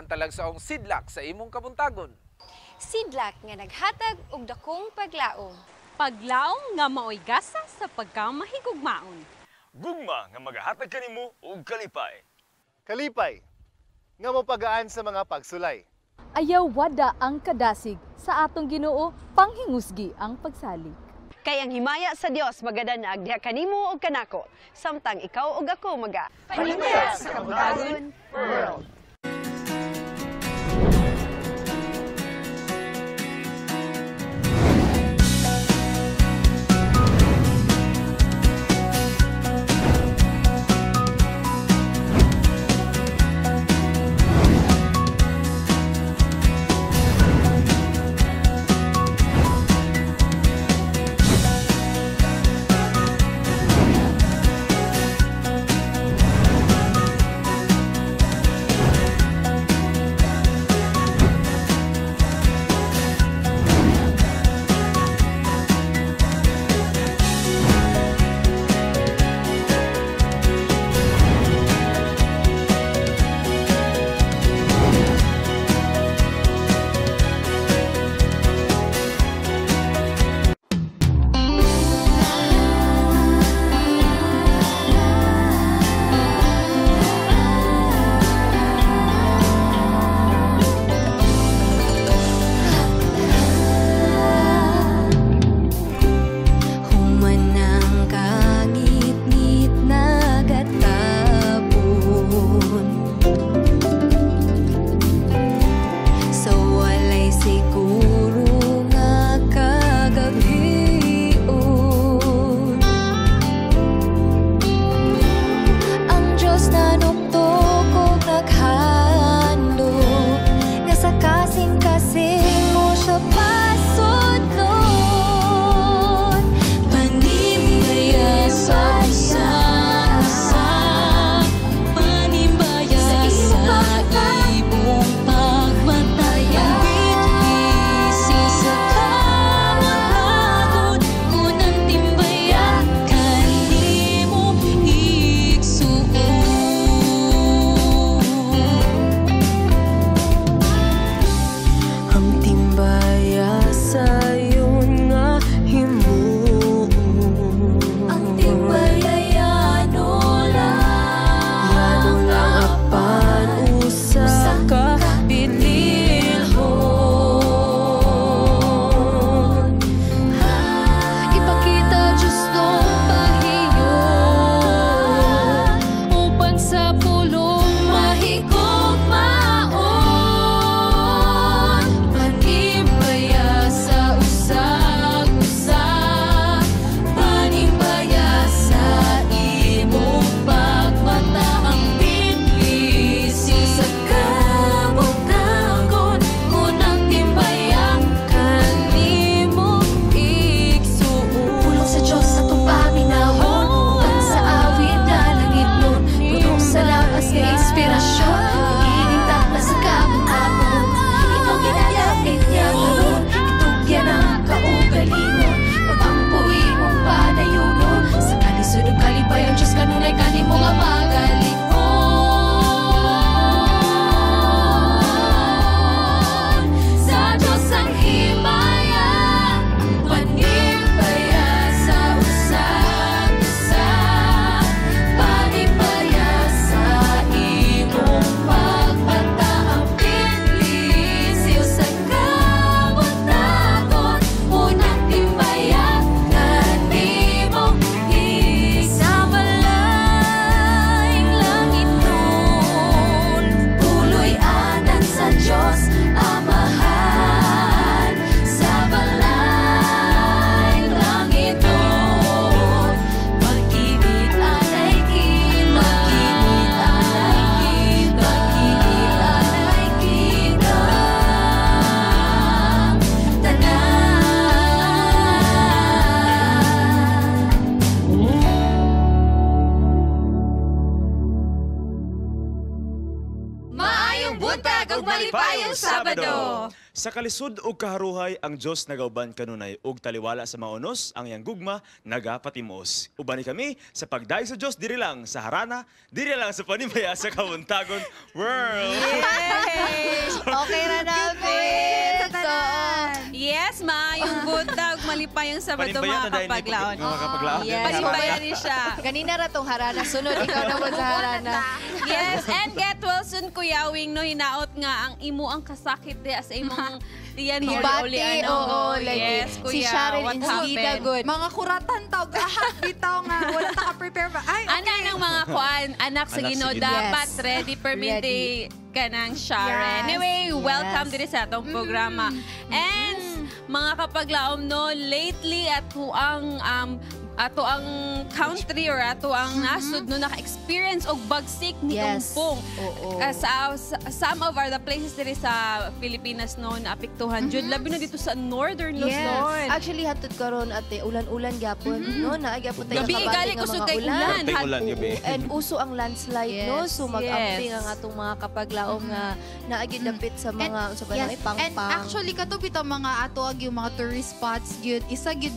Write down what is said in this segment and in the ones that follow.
talagsaong sidlak sa imong kabuntagon. Sidlak nga naghatag og dakong paglaom. Paglaom nga maoy gasa sa pagkamahigugmaon. Gugma nga magahatag kanimo og kalipay. Kalipay, nga mapagaan sa mga pagsulay. Ayaw wada ang kadasig sa atong Ginoo, panghingusgi ang pagsalig. Kay ang himaya sa Dios magadanag diha kanimo og kanako, samtang ikaw ug ako Panimbaya sa Kabuntagon World. Sa kalisod ug kaharuhay ang Dios nagauban kanunay ug taliwala sa maonos ang iyang gugma nagapatimos. Ubani kami sa pagdaig sa Dios diri lang sa harana, diri lang sa Panimbaya sa Kabuntagon World. Okay ra namin. So, Yes, yung buntag, malipay yung Sabado Panimbaya mga kapaglaon. Mga kapaglaon. Yes. Panimbaya rin siya. kanina ra tong harana sunod ikaw na mo sa harana. Yes, and get well soon, Kuya Wing, no, hinaot nga ang imo ang kasakit di sa imong tiyan mo Hibati, uli ano. oo, lagi. Yes, Si Kuya, Sharon what Insida happened? good. Mga kuratan tao, gahat, bitaw nga, wala ta ka-prepare ba? Ay, okay. Ana ng mga kuan, anak sa Anak sa Ginoo Ginoo. dapat Yes. ready permente kanang Sharon. Yes. Anyway, welcome Yes. diri sa atong programa. And mga kapaglaom no, lately ato ang country or ato ang nasud no naka-experience og bagsik ni Yes. Tumpong. Oo. Some of the places diri sa Pilipinas no naapektuhan jud labi na dito sa northern Luzon. Actually hatod karon ate ulan-ulan gyapon no na gyapon tayo Gabi gali nga usod mga kay ulan. Kapeng ulan, gabi. And uso ang landslide no Yes, so mag-amping yes. ang atong mga kapaglaom nga naagi dapit sa mga unsa ba na Yes, and pang-pang. actually kato bitaw mga ato ag yung mga tourist spots gyud isa gyud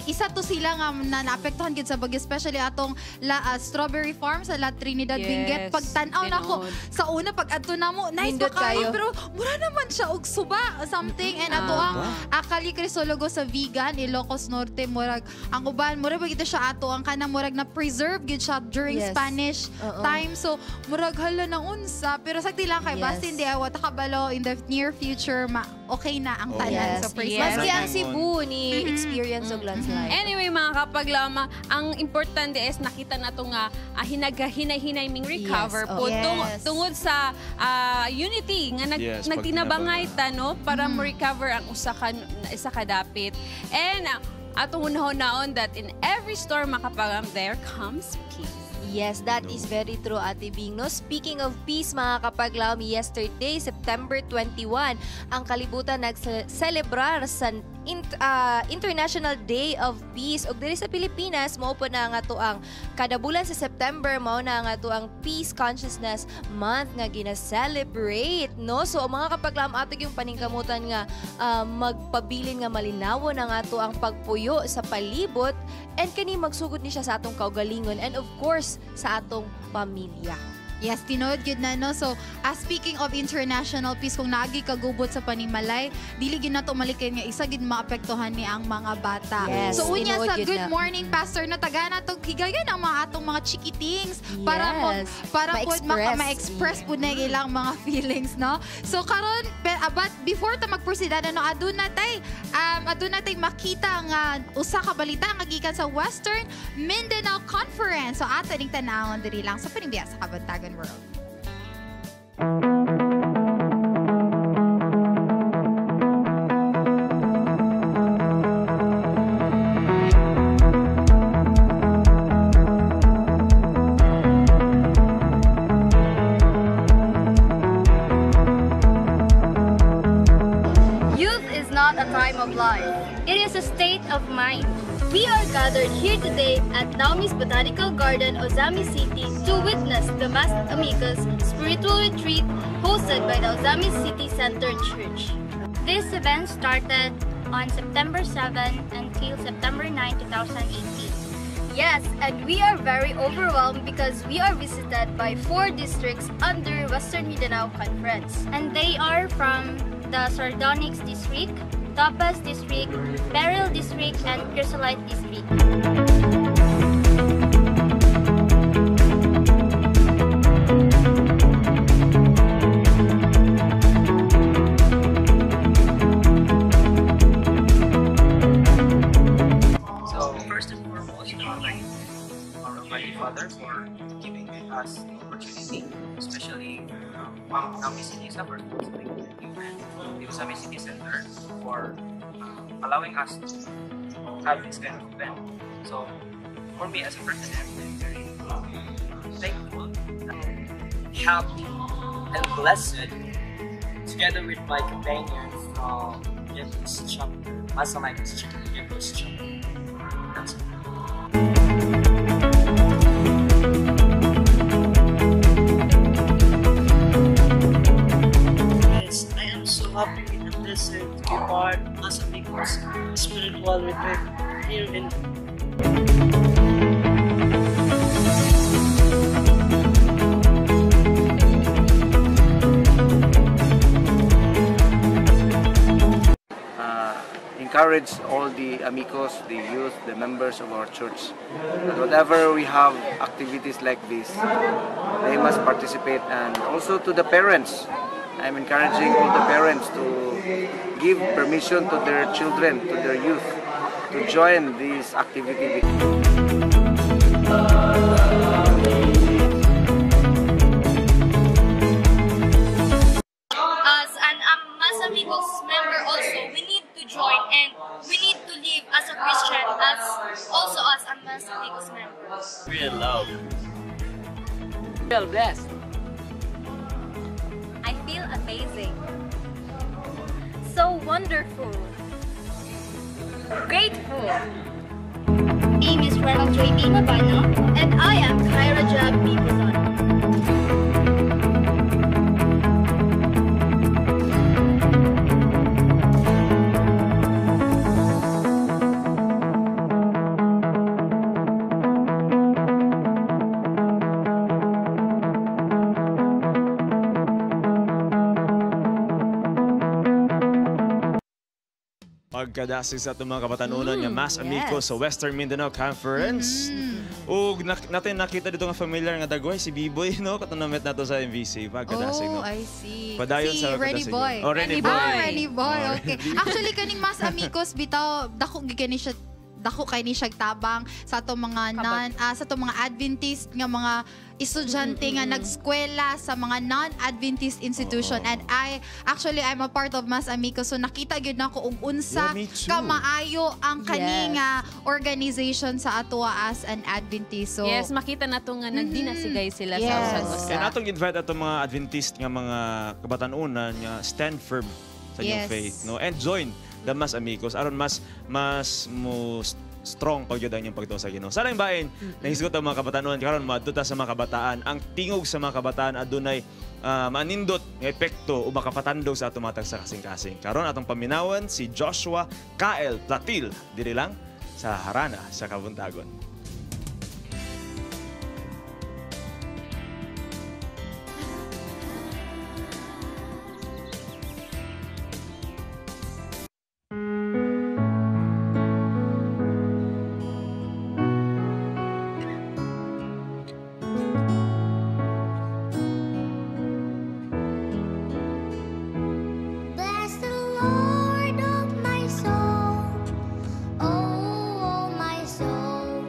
isa to sila nga na naapektuhan gyud sa bagyo especially atong strawberry farm sa La Trinidad Yes, Benguet pagtan-aw nako tinuod. sa una pag adto namo nice Nindot pa kayo. kayo pero mura naman siya og suba or something and ato ang akali krisologo sa vegan Ilocos Norte murag ang uban murag ito siya ato ang kanang murag na preserve gyud siya during Yes. Spanish Oo. time so murag hala na unsa pero sakti lang kay Yes. basin di awa takabalo in the near future okay na ang tanan Yes. so praise Yes. God. Maski ang Cebu ni experience og landslide. Anyway, mga kapaglama, ang importante is nakita na ito nga hinay-hinay ming recover Yes, po yes. tungod sa unity nga Yes, nagtinabangay ta no para Mm-hmm. mo recover ang isa ka dapit. And atong unahon that in every storm makapagam there comes peace. Yes, that is very true, Ate Bing. No? Speaking of peace, mga kapaglaom, yesterday, September 21, ang kalibutan nag-celebrar sa International Day of Peace. Og diri sa Pilipinas, mao po na nga to ang kada bulan sa September, mao na nga to ang Peace Consciousness Month nga gina-celebrate. No? So, mga kapaglaom, ato yung paningkamutan nga magpabilin nga malinawo na nga to ang pagpuyo sa palibot and kani magsugod ni siya sa atong kaugalingon and of course sa atong pamilya. Yes, tinood gyud na no. So, speaking of international peace, kung naagi kagubot sa panimalay, dili gyud nato malikin nga isa gyud maapektuhan ni ang mga bata. Yes, so unya tinuod sa gyud good na. morning pastor no taga nato higayon ang mga atong mga chikitings para Yes, para pud ma-express. ma-express pud na ilang mga feelings no. So karon but before ta mag-proceed no aduna tay makita nga usa ka balita nga gikan sa Western Mindanao Conference. So ato ning tanawon diri lang sa Panimbaya sa Kabuntagon World. Youth is not a time of life. It is a state of mind. We are gathered here today at Naomi's Botanical Garden, Ozami City to witness the Mas Amigos spiritual retreat hosted by the Ozami City Center Church. This event started on September 7 until September 9, 2018. Yes, and we are very overwhelmed because we are visited by 4 districts under Western Mindanao Conference. And they are from the Sardonyx District, Tapas District, Beryl District, and Chrysolite District. So first and foremost, I would like to thank our Almighty Father for giving us the opportunity, especially Naomi City Supper, and the Ozami City Center for allowing us to have this kind of event. So for me as a person, I'm very thankful, happy, and blessed together with my companions from Jeffrey's chapter, Mastermind's chapter, Jeffrey's chapter. That's it. blessed to be part as amigos spiritual retreat here in encourage all the amigos, the youth, the members of our church that whatever we have activities like this, they must participate. And also to the parents, I'm encouraging all the parents to give permission to their children, to their youth, to join this activity. As an Mas Amigos member also, we need to join and we need to live as a Christian as also as a Mas Amigos member. We are loved. We are blessed. I feel amazing. So wonderful. Grateful. My name is Ronald J.D. Mabano and I am Kyra Jab Bibazon. Pagkadasig sa itong mga kabatanunan nga Mas Amigos sa Western Mindanao Conference. Ug natin nakita dito nga familiar nga dagway si Biboy, no? Katunamit nato sa MVC. Pagkadasig, no? Oh, I see. Padayon Si sa Renny pagkadasig. Boy. Oh, Renny Boy. Renny Boy, okay. Actually, kaning Mas Amigos, bitaw, dako gigani siya dako kay ni siya tabang sa ato mga sa ato mga Adventist nga mga estudyante nga nagskwela sa mga non-Adventist institution. And I'm a part of Mas Amigos, so nakita gyud nako og unsa ka maayo ang kani nga organization sa ato as an Adventist. So yes, makita nato nga nagdinasigay sila sa usag-usa. Kaya natong invite ato mga Adventist nga mga kabatanunan nga stand firm sa inyong faith, no? And join the Mas Amigos aron mas mo strong pagyud ang inyong pagtuo sa Ginoo. Sa laing bahin, nahisgot ang mga kabatanon karon maadto sa mga kabataan. Ang tingog sa mga kabataan adunay manindot nga epekto o makapatandog sa atong matag sa kasing-kasing. Karon atong paminawan si Joshua Kael Platil diri lang sa Harana sa Kabuntagon. Oh, my soul,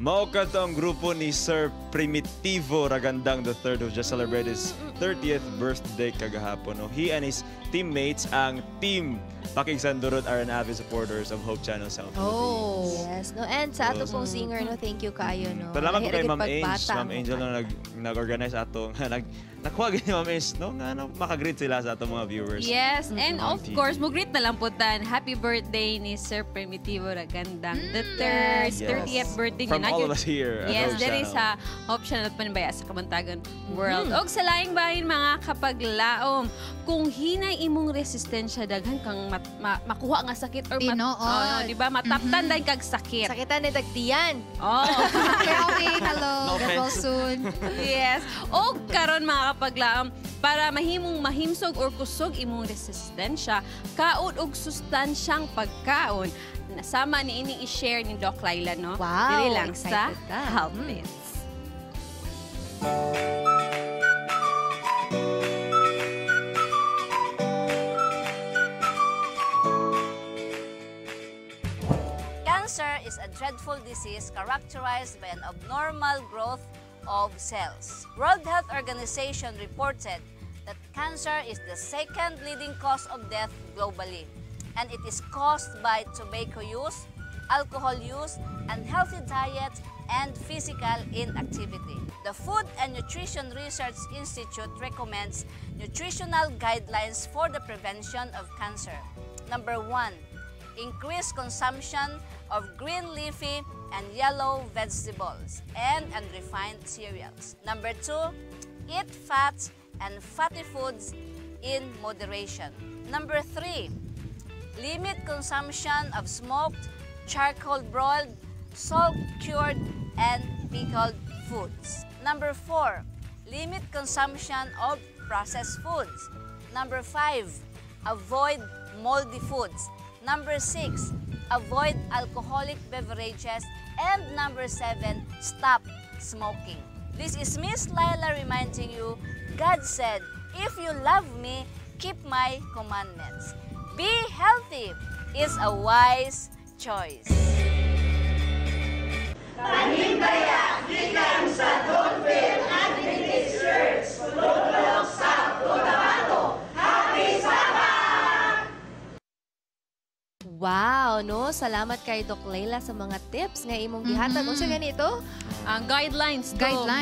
Maukad to ang grupo ni Sir Primitivo Ragandang III who just celebrated his 30th birthday kagahapon. No? He and his teammates, ang team Pakigsandurot, are an avid supporters of Hope Channel South Philippines. Yes, no, and sa ato pong singer, no, thank you kayo, no. Salamat po kay Ma'am Ange. Pagbatang. Ma'am Angel na nag-organize atong nakuha ni Ma'am Ange, no, nga makagreet sila sa atong mga viewers. Yes, and On of TV. course, mugreet na lang po tan. Happy birthday ni Sir Primitivo Ragandang the third, 30th birthday From niya. all of us here at Yes, Hope there Channel. is sa Hope Channel at Panimbaya sa Kabuntagon World. Og sa laing bahin mga kapaglaom, kung hinay imong resistensya daghan kang makuha nga sakit or Tinood. di ba mataptan dahil kag sakit. Sakitan ni Tagtiyan. Oh. Okay, hello. No Get well offense. soon. Yes. O karon mga kapaglaom, para mahimong mahimsog or kusog imong resistensya, kaon og sustansyang pagkaon. Nasama ni ining i-share ni Doc Laila, no? Wow, Dili lang sa excited ka. Health Bits. Cancer is a dreadful disease characterized by an abnormal growth of cells. World Health Organization reported that cancer is the second leading cause of death globally, and it is caused by tobacco use, alcohol use, unhealthy diet, and physical inactivity. The Food and Nutrition Research Institute recommends nutritional guidelines for the prevention of cancer. Number 1, increase consumption of green leafy and yellow vegetables and unrefined cereals. Number 2, eat fats and fatty foods in moderation. Number 3, limit consumption of smoked, charcoal broiled, salt-cured, and pickled foods. Number 4, limit consumption of processed foods. Number 5, avoid moldy foods. Number 6, avoid alcoholic beverages. And number 7, stop smoking. This is Miss Laila reminding you, God said, if you love me, keep my commandments. Be healthy is a wise choice. Panimbaya, gikan sa Donville Adventist Church, Pulog sa Cotabato. Happy Sabbath! Wow, no? Salamat kay Doc Laila sa mga tips nga imong gihatag. Unsa ganito? Ang guidelines.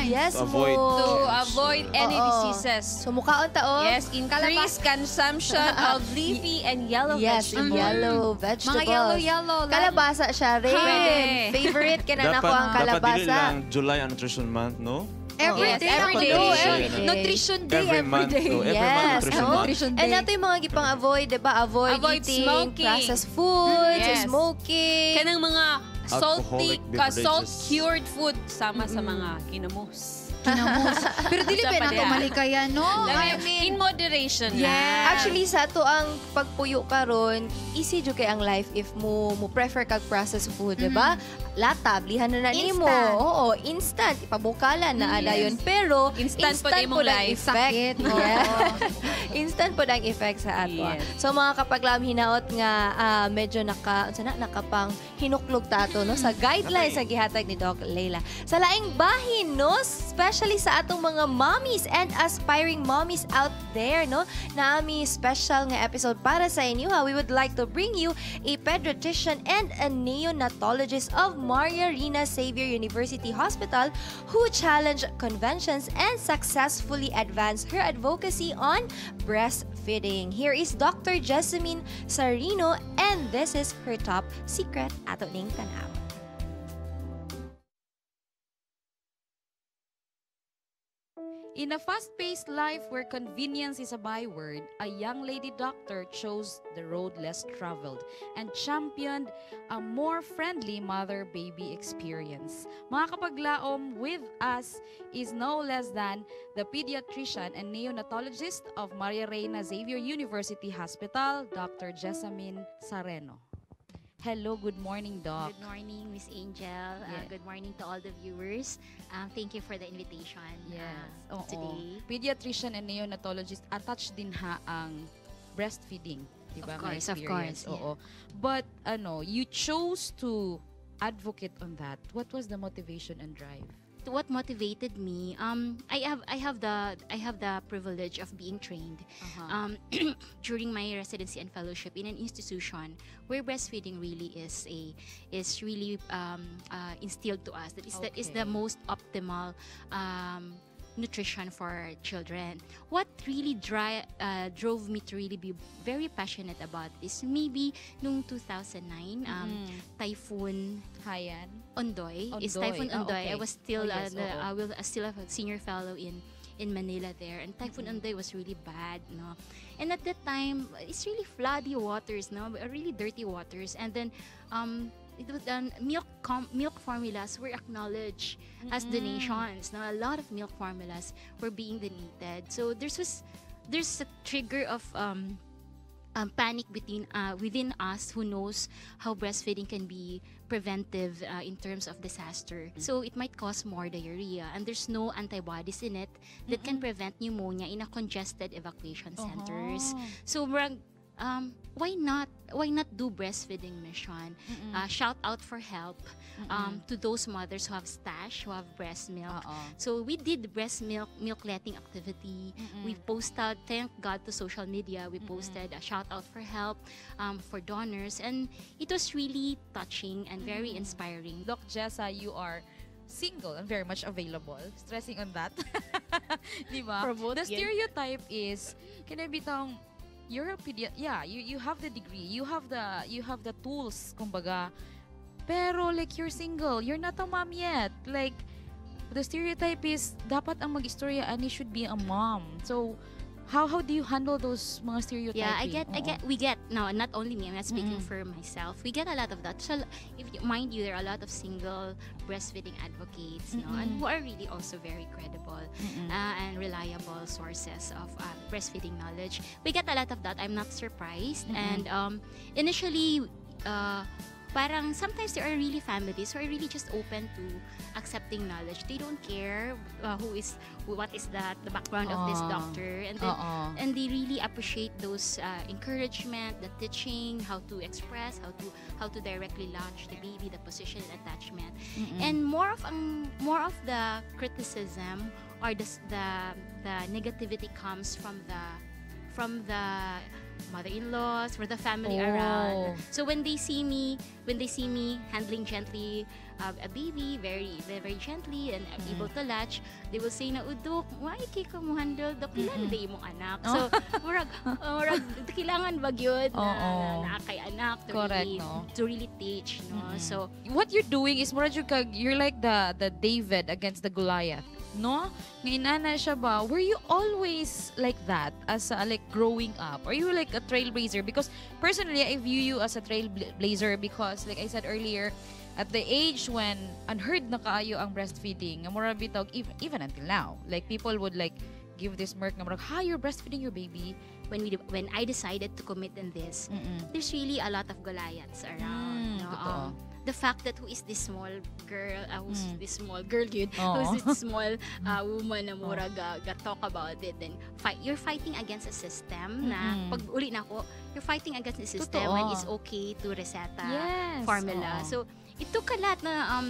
Yes, To avoid To avoid any Oo. diseases. So mukaon taon. Yes, increase consumption of leafy and yellow Yes, vegetables. yellow vegetables. Mga yellow. Kalabasa siya rin. Pwede. Favorite ka na nako ang Dapat dili kalabasa. lang July ang Nutrition Month, no? Every Yes, day. every day. Nutrition day Every every month. day. So, every month Yes, Nutrition oo. Month. Nutrition And day. nato yung mga gipang avoid, di ba? Avoid eating smoking. processed foods, Yes. smoking. Kanang mga salty, Alcoholic beverages. salt-cured food sama sa mga kinamos. Kinamos. Pero dili Sa pa nato padya. malikayan, no? I mean, In moderation Yes. lang. Actually, sa to ang pagpuyo karon, easy jud kay ang life if mo prefer kag processed food, di ba? Lata, blihan na nimo. Instant. Oo, instant, ipabukalan na ada Yes. yun. Pero Instant po di mong ang life. effect. Sakit. Yes. Instant po ang effect sa ato. Yes. So mga kapaglam hinaot nga medyo nakapang hinuklog tato no sa guidelines sa gihatag ni Doc Laila. Sa laing bahin no, especially sa atong mga mommies and aspiring mommies out there no, naami special nga episode para sa inyo ha. We would like to bring you a pediatrician and a neonatologist of Maria Reina Xavier University Hospital who challenged conventions and successfully advanced her advocacy on breastfeeding. Here is Dr. Jessamine Sarino and this is her top secret ato ning tanaw. In a fast-paced life where convenience is a byword, a young lady doctor chose the road less traveled and championed a more friendly mother-baby experience. Mga kapaglaom, with us is no less than the pediatrician and neonatologist of Maria Reina Xavier University Hospital, Dr. Jessamine Sareno. Hello, good morning, Doc. Good morning, Miss Angel. Yeah. Good morning to all the viewers. Thank you for the invitation Oo. today. Pediatrician and neonatologist, attached din ha ang breastfeeding. Diba? Of course, May experience. yeah. Oo. But, you chose to advocate on that? What was the motivation and drive? What motivated me? I have the privilege of being trained during my residency and fellowship in an institution where breastfeeding really is really instilled to us. That is the most optimal nutrition for children. What really drove me to really be very passionate about this, maybe nung 2009, Typhoon Haiyan. Ondoy. It's Typhoon Ondoy. I was still I was still a senior fellow in Manila there, and Typhoon Ondoy was really bad, no. And at that time, it's really floody waters, no, really dirty waters, and then it was milk formulas were acknowledged as donations. Now a lot of milk formulas were being donated. So there's a trigger of panic within us who knows how breastfeeding can be preventive in terms of disaster. So it might cause more diarrhea, and there's no antibodies in it that can prevent pneumonia in a congested evacuation centers. So why not do breastfeeding mission? Shout out for help to those mothers who have stash, who have breast milk. So we did breast milk letting activity. We posted, thank God to social media, we posted a shout out for help for donors, and it was really touching and very inspiring. Doc Jessa, you are single and very much available. Stressing on that. Diba? The stereotype is, kinabitang, you're a you have the degree, you have the tools, kumbaga. Pero like you're single, you're not a mom yet. Like the stereotype is dapat ang mag-istorya ani should be a mom. So how do you handle those mga stereotyping? Yeah, we get no, not only me, I'm not speaking for myself. We get a lot of that. So if you, mind you, there are a lot of single breastfeeding advocates, no, and who are really also very credible and reliable sources of breastfeeding knowledge. We get a lot of that. I'm not surprised. And initially, parang sometimes there are really families who are really just open to accepting knowledge. They don't care what is the background of this doctor, and then, and they really appreciate those encouragement, the teaching, how to express, how to directly launch the baby, the position and attachment, and more of the criticism or the negativity comes from the mother-in-laws, for the family around. So when they see me handling gently a baby, very very gently and able to latch, they will say na, "Udok, why ka mo handle dok ilan day imong anak?" So murag kailangan ba gyud na kay anak to really teach, no. So what you're doing is you're like the David against the Goliath. No? Ngayon siya ba? Were you always like that as like growing up? Are you like a trailblazer? Because personally, I view you as a trailblazer because like I said earlier, at the age when unheard na kaayo ang breastfeeding, mura bitog even until now, like people would like give this mirk na hi, you're breastfeeding your baby. When I decided to commit in this, there's really a lot of Goliaths around. No? The fact that who is this small girl, who's this small girl yun, who's this small woman na mura talk about it, then you're fighting against a system na pag uli na ako, you're fighting against the system when it's okay to reseta formula. So it took a lot na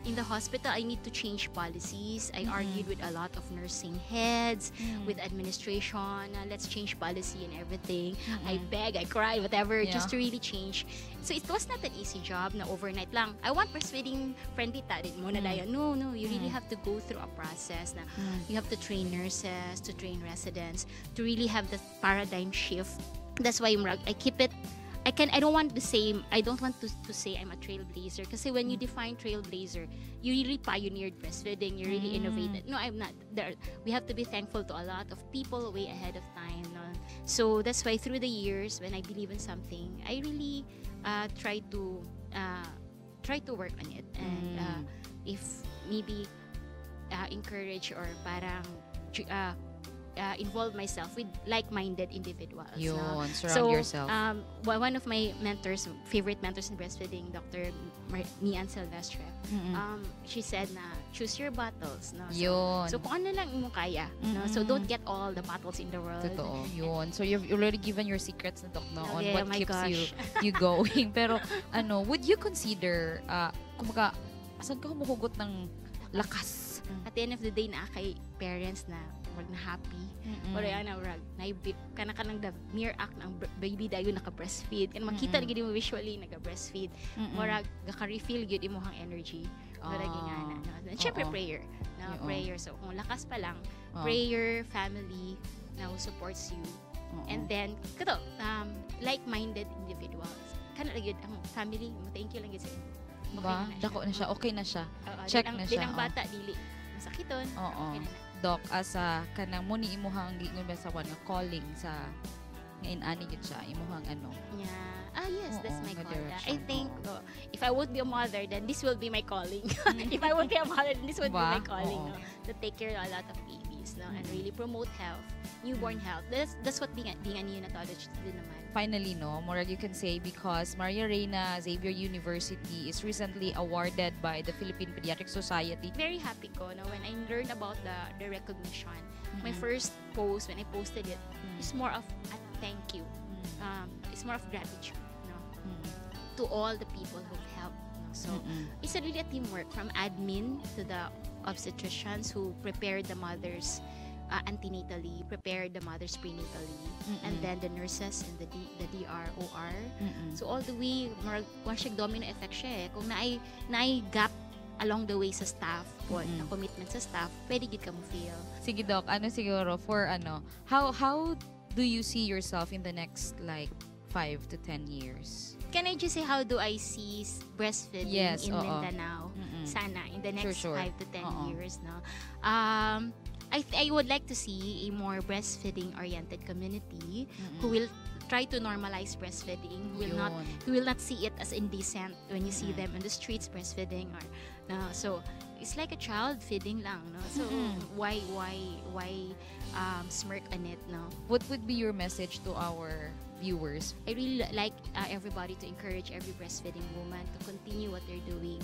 in the hospital, I need to change policies. I argued with a lot of nursing heads, with administration. Let's change policy and everything. I beg, I cry, whatever, just to really change. So it was not an easy job na overnight lang. I want breastfeeding friendly tarin mo na dayon. No, you really have to go through a process na you have to train nurses, to train residents, to really have the paradigm shift. That's why I keep it. I don't want to say I'm a trailblazer, kasi when you define trailblazer, you really pioneered breastfeeding, you really innovated. No, I'm not. We have to be thankful to a lot of people way ahead of time. No? So that's why through the years, when I believe in something, I really try to work on it, and if maybe encourage or parang involve myself with like-minded individuals. Surround yourself. One of my favorite mentors in breastfeeding, Dr. Mian Silvestre, she said na choose your battles, no? Yun. So kung ano lang mo kaya, no? So don't get all the battles in the world. Totoo. Yun. So you've already given your secrets na, Doc, no, on Yeah, what my keeps gosh. you going. Pero would you consider kumaga saan ka humuhugot ng lakas? At the end of the day, na kay parents na wag na happy. Or na kana the mere act ng baby dayon naka-breastfeed. Kan makita na gid mo visually naka-breastfeed. Murag gaka-refill gyud imong energy. Murag ingana. No? Syempre prayer. No, prayer. So kung lakas pa lang, prayer, family now supports you. And then kato like-minded individuals. Kana gyud ang family mo, thank you lang gyud sa inyo. Ba? Dako na siya. Okay na siya. Check na siya. Din ang bata dili masakiton. Oo. Doc, asa kanang muni imuhang giingon ba sa nga calling sa ngayon ani gid siya imuhang Yeah. Yes, that's my calling. I think if I would be a mother, then this will be my calling. If I would be a mother, then this would be my calling, no? To take care of a lot of babies, no? And really promote health, newborn health. That's what being a neonatologist din naman. Finally, no, Morag, you can say because Maria Reina Xavier University is recently awarded by the Philippine Pediatric Society. Very happy ko, no, when I learned about the recognition. My first post, when I posted it, is more of a thank you. It's more of gratitude, no, to all the people who've helped. No? So it's really a teamwork from admin to the obstetricians who prepared the mothers antenatally, prepared the mothers prenatally, and then the nurses and the DROR. So all the way, kung siya domino effect siya eh. Kung naay gap along the way sa staff, na commitment sa staff, pwede gid ka mo feel. Sige, Doc, siguro for how do you see yourself in the next like 5 to 10 years? Can I just say how do I see breastfeeding in Mindanao? Sana in the next 5 to 10 years, no. I would like to see a more breastfeeding-oriented community who will try to normalize breastfeeding. Who will not see it as indecent when you see them in the streets breastfeeding or so it's like a child feeding lang, no. So why smirk on it, no? What would be your message to our viewers? I really like everybody to encourage every breastfeeding woman to continue what they're doing,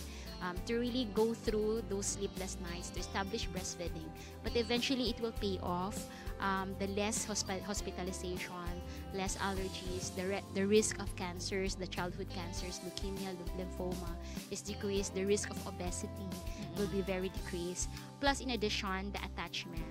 to really go through those sleepless nights to establish breastfeeding. But eventually, it will pay off. The less hospitalization, less allergies, the risk of cancers, the childhood cancers, leukemia, lymphoma is decreased. The risk of obesity will be very decreased. Plus, in addition, the attachment.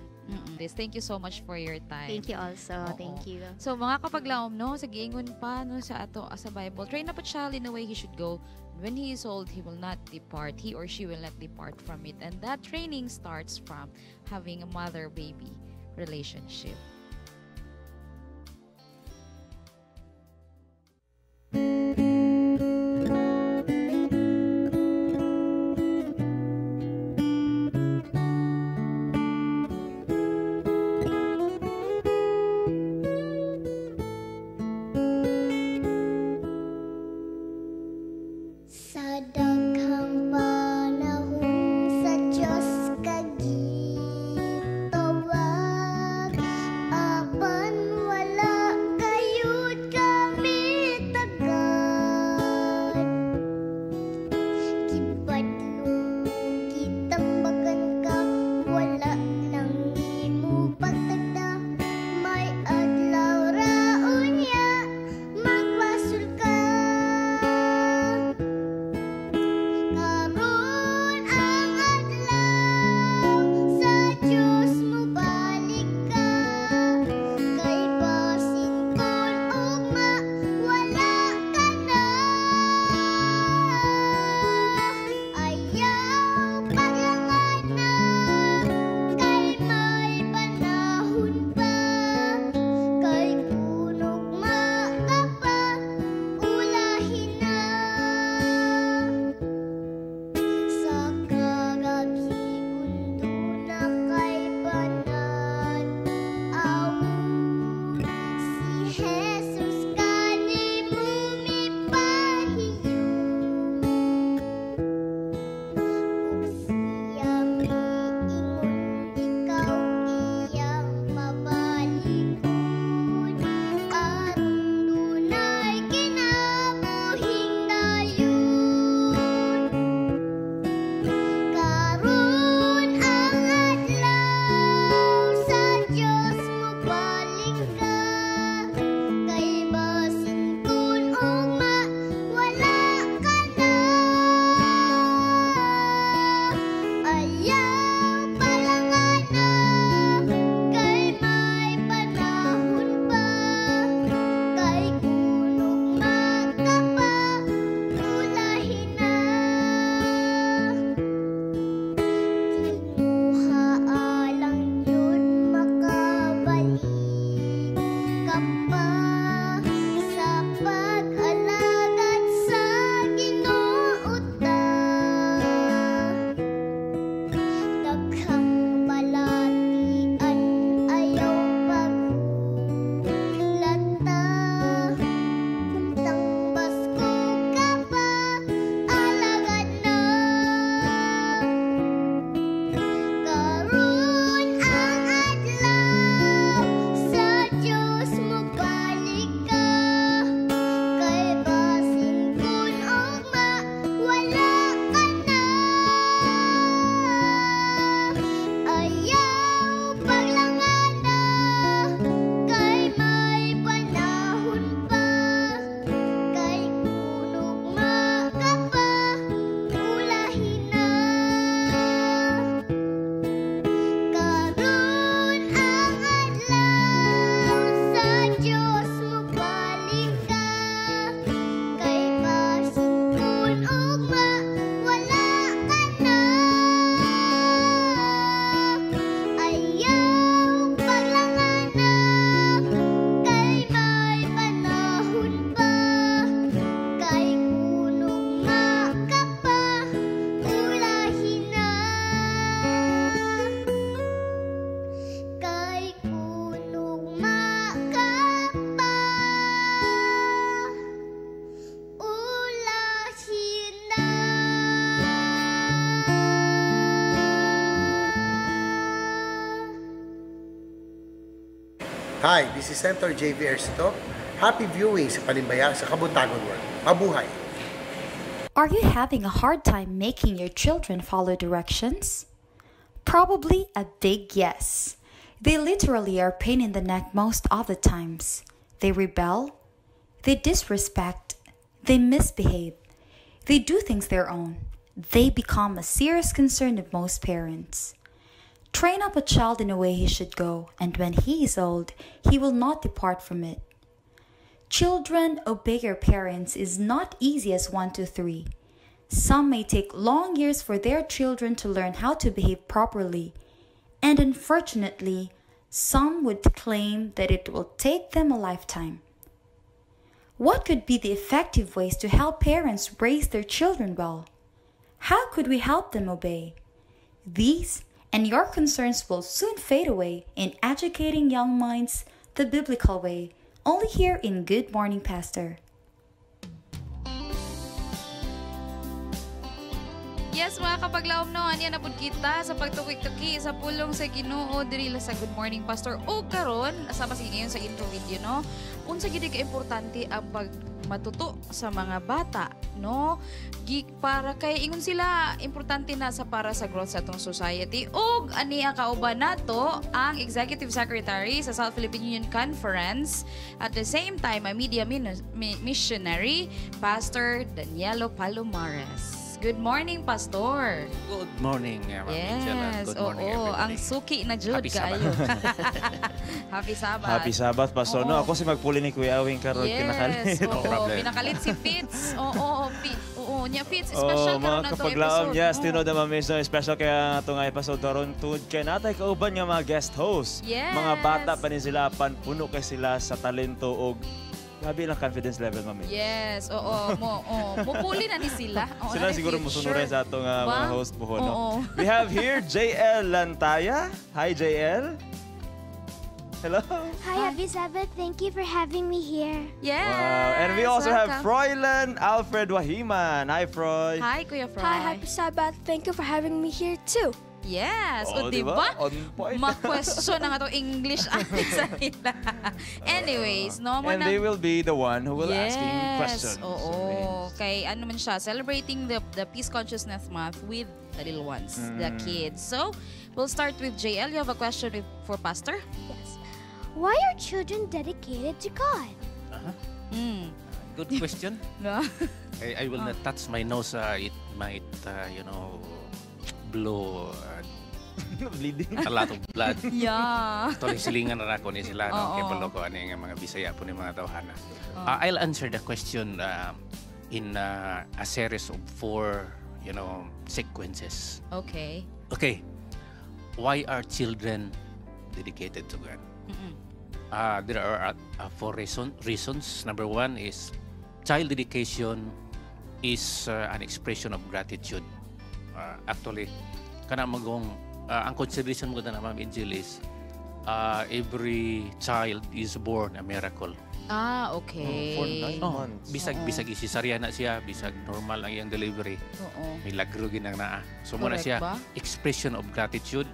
Thank you so much for your time. Thank you also. Thank you. So mga kapaglaom, no, sa giingon pa no sa ato sa Bible, train up a child in the way he should go. When he is old, he will not depart. He or she will not depart from it. And that training starts from having a mother-baby relationship. Hi, this is Senator J.V. Ercito. Happy viewing sa Panimbaya sa Kabuntagon World. Mabuhay! Are you having a hard time making your children follow directions? Probably a big yes. They literally are pain in the neck most of the times. They rebel, they disrespect, they misbehave, they do things their own. They become a serious concern of most parents. Train up a child in a way he should go, and when he is old, he will not depart from it. Children obey your parents is not easy as 1, 2, 3. Some may take long years for their children to learn how to behave properly, and unfortunately, some would claim that it will take them a lifetime. What could be the effective ways to help parents raise their children well? How could we help them obey? These and your concerns will soon fade away in educating young minds the biblical way, only here in Good Morning Pastor. Yes, mga kapaglaom no, aniya na pud kita sa pagtukik-tuki sa pulong sa Ginoo diri sa Good Morning Pastor. O karon, asama sige ngayon sa intro video no. Unsa gid ka importante ang matuto sa mga bata, no? Para kay ingon sila importante na para sa growth sa atong society. Og ani ang kauban nato ang Executive Secretary sa South Philippine Union Conference at the same time a media missionary, Pastor Danielo Palomares. Good morning, Pastor. Good morning, Ma'am Angel. Yes, Good morning, everybody. Ang suki na jud kayo. Happy Sabbath. Happy Sabbath, Pastor. No, ako si magpuli ni Kuya Awing karon kinakalit. No problem. Pinakalit si Fitz. Nya Fitz special karon na to kapaglaom. episode. Yes, tino naman mismo special kaya ato nga episode karon tud kay natay kauban nga mga guest host. Yes. Mga bata pa ni sila puno kay sila sa talento og grabe lang confidence level, mami. Yes, mupuli na ni sila. Sila siguro musunurin sa atong mga host po, no? We have here JL Lantaya. Hi, JL. Hello. Hi, happy Sabbath. Thank you for having me here. Yes. Wow. And we also have Froilan Alfred Wahiman. Hi, Froy. Hi, Kuya Froy. Hi, happy Sabbath. Thank you for having me here too. Yes. O, diba? diba? On point. Ma-question na nga itong English sa nila. Anyways, no? And they will be the one who will asking questions. Oo. Kay ano man siya, celebrating the Peace Consciousness Month with the little ones, the kids. So, we'll start with JL. You have a question for Pastor? Yes. Why are children dedicated to God? Good question. I will not touch my nose. It might, blow bleeding a lot of blood. Yeah. Tuloy silingan na ako ni sila. No? Kaya pala ko ano yung mga Bisaya po ni mga tawhana. I'll answer the question in a series of 4, sequences. Okay. Okay. Why are children dedicated to God? There are 4 reasons. Number 1 is child dedication is an expression of gratitude. Actually, kana magong ang consideration mo na Ma'am Angel is every child is born a miracle. Okay. For 9 months. Bisag cesarean na siya, bisag normal ang iyang delivery. Milagro ginang naa. So muna siya expression of gratitude.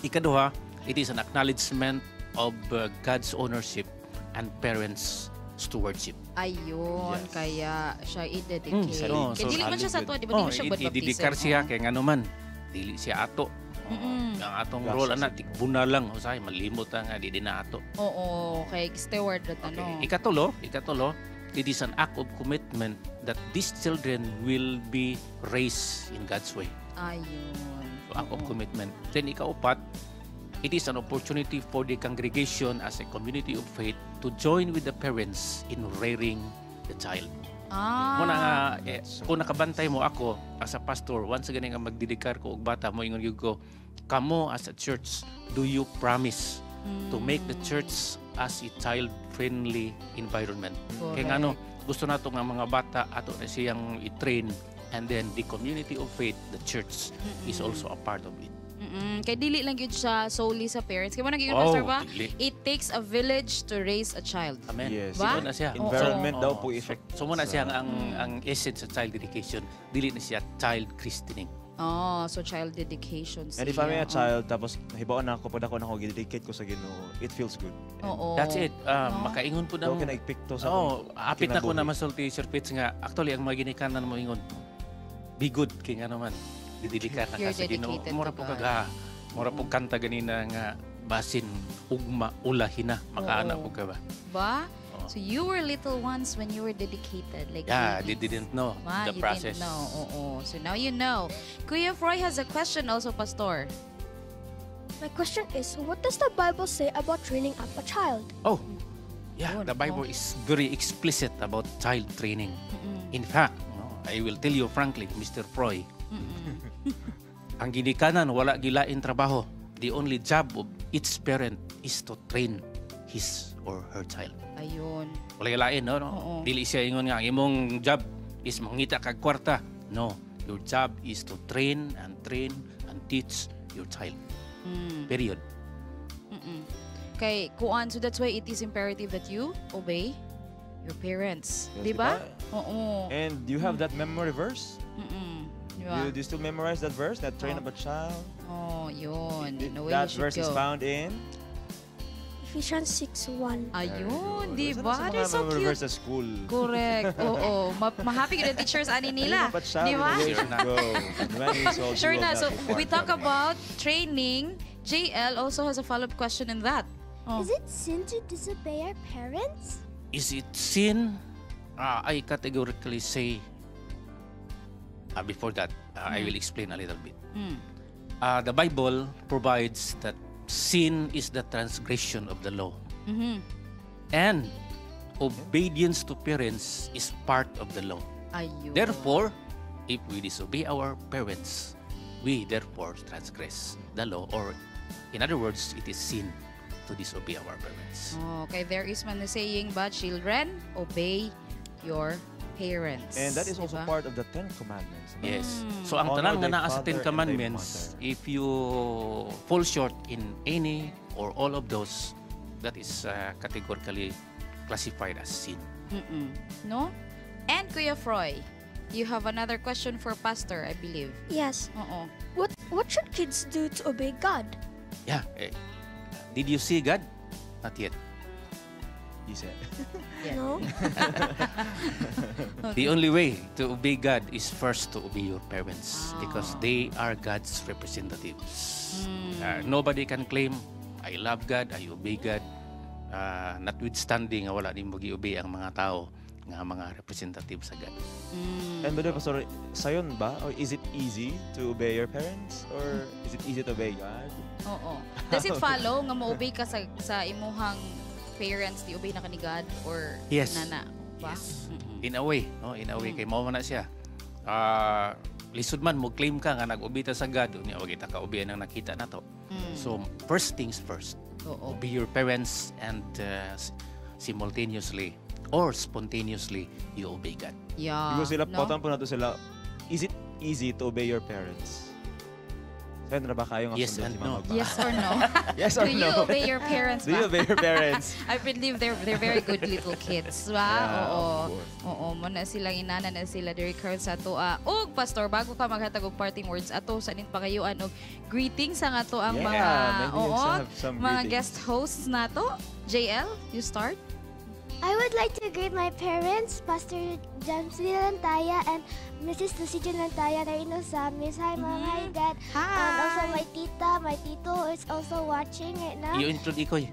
Ikaduha, it is an acknowledgement of God's ownership and parents' stewardship. Ayun, kaya siya i-dedicate. Kaya dili man siya sa tuwa, di ba? Dili siya baptism. I-dedicate siya, kaya nga naman, dili siya ato. Ang atong role, tikbuna lang. Usay, malimot nga, di na ato. Oo, kay steward na tanong. Ikatulo, it is an act of commitment that these children will be raised in God's way. Ayun. So, act of commitment. Then ikaupat, it is an opportunity for the congregation as a community of faith to join with the parents in rearing the child. Muna nga, kung nakabantay mo ako as a pastor, once again nga magdedikar ko og bata mo, ingon yung ko, kamo as a church, do you promise to make the church as a child-friendly environment? Kaya nga gusto nato nga mga bata ato na siyang i-train, and then the community of faith, the church, is also a part of it. Kaya dili lang yun siya solely sa parents. Kaya mo nagiging pastor ba? It takes a village to raise a child. Amen. Yes. Ba? Na siya. Environment daw po effect. So muna siya ang essence sa child dedication. Dili na siya child christening. Oh, so child dedication siya. And if I'm a child, tapos nahibawan na ako, pag ako gidedicate ko sa Ginoo, it feels good. Oo. That's it. Makaingon po na mo. Okay, naigpick to sa apit na ko na masulti, Sir Fitz, nga actually ang mga ginikanan mo ingon, be good kay nga naman. Didedikar na ka sa Ginoo. Mura po kaga. Mura po kanta ganina nga basin ugma ulahina makaana po ka ba? Ba? So you were little ones when you were dedicated, like they didn't know the process. Didn't know. Oo. So now you know. Kuya Froy has a question also, Pastor. My question is, what does the Bible say about training up a child? Oh, yeah, the Bible is very explicit about child training. In fact, I will tell you frankly, Mr. Froy, ang ginikanan wala gilain trabaho. The only job of each parent is to train his or her child. Ayun. Wala lain, no? Dili siya ingon nga, imong job is mangita kag kwarta. No, your job is to train and teach your child. Period. Kay kuan, so that's why it is imperative that you obey your parents. Yes, diba? Oo. And you have that memory verse? Do you still memorize that verse, that train up a child? Oh, yun. That verse is found in? Ephesians 6:1. Ayun, di ba? They're so cute. Sa school. Correct. Oo. Ma-happy ka na teachers ani nila. Di ba? Sure na. So, we talk about training. JL also has a follow-up question in that. Is it sin to disobey our parents? Is it sin? I categorically say, before that, I will explain a little bit. The Bible provides that sin is the transgression of the law. And obedience to parents is part of the law. Ayun. Therefore, if we disobey our parents, we therefore transgress the law, or in other words, it is sin to disobey our parents. Okay, there is man saying, but children, obey your parents. And that is also part of the 10 Commandments. Yes. So ang tanang nga naa sa 10 Commandments, if you fall short in any or all of those, that is categorically classified as sin. No? And Kuya Froy, you have another question for Pastor, I believe. Yes. What should kids do to obey God? Yeah. Did you see God? Not yet. He said. No. The only way to obey God is first to obey your parents, because they are God's representatives. Nobody can claim, I love God, I obey God, notwithstanding wala din mag-i-obey ang mga tao nga mga representative sa God. And by the way, Pastor, sayon ba? Or is it easy to obey your parents? Or is it easy to obey God? Oo. Does it follow nga mo-obey ka sa imuhang parents, di obey na ka ni God or nana? Ba? Yes. In a way, kay mao na siya. Lisod man mo claim ka nga nag-obey ta sa God, unya wag kita ka obey ang nakita nato. So first things first. Obey your parents, and simultaneously or spontaneously you obey God. Yeah. Because sila potan po nato sila, is it easy to obey your parents? Saan na ba kayo nga yes and no. Yes or no? Yes or no? Do you obey your parents? Do you obey your parents? I believe they're very good little kids. Ba? Yeah, Oo. Muna silang inana na sila diri karon sa ato. Og Pastor, bago ka maghatag og parting words ato sa nin pangayuan og greetings sa ato ang mga guest hosts nato. JL, you start. I would like to greet my parents, Pastor Jamsi Lantaya and Mrs. Lucia Lantaya na Inosamis. Hi, Mom. Hi, Dad. Hi. And also my tita, my tito is also watching right now. You introduce Ikoy.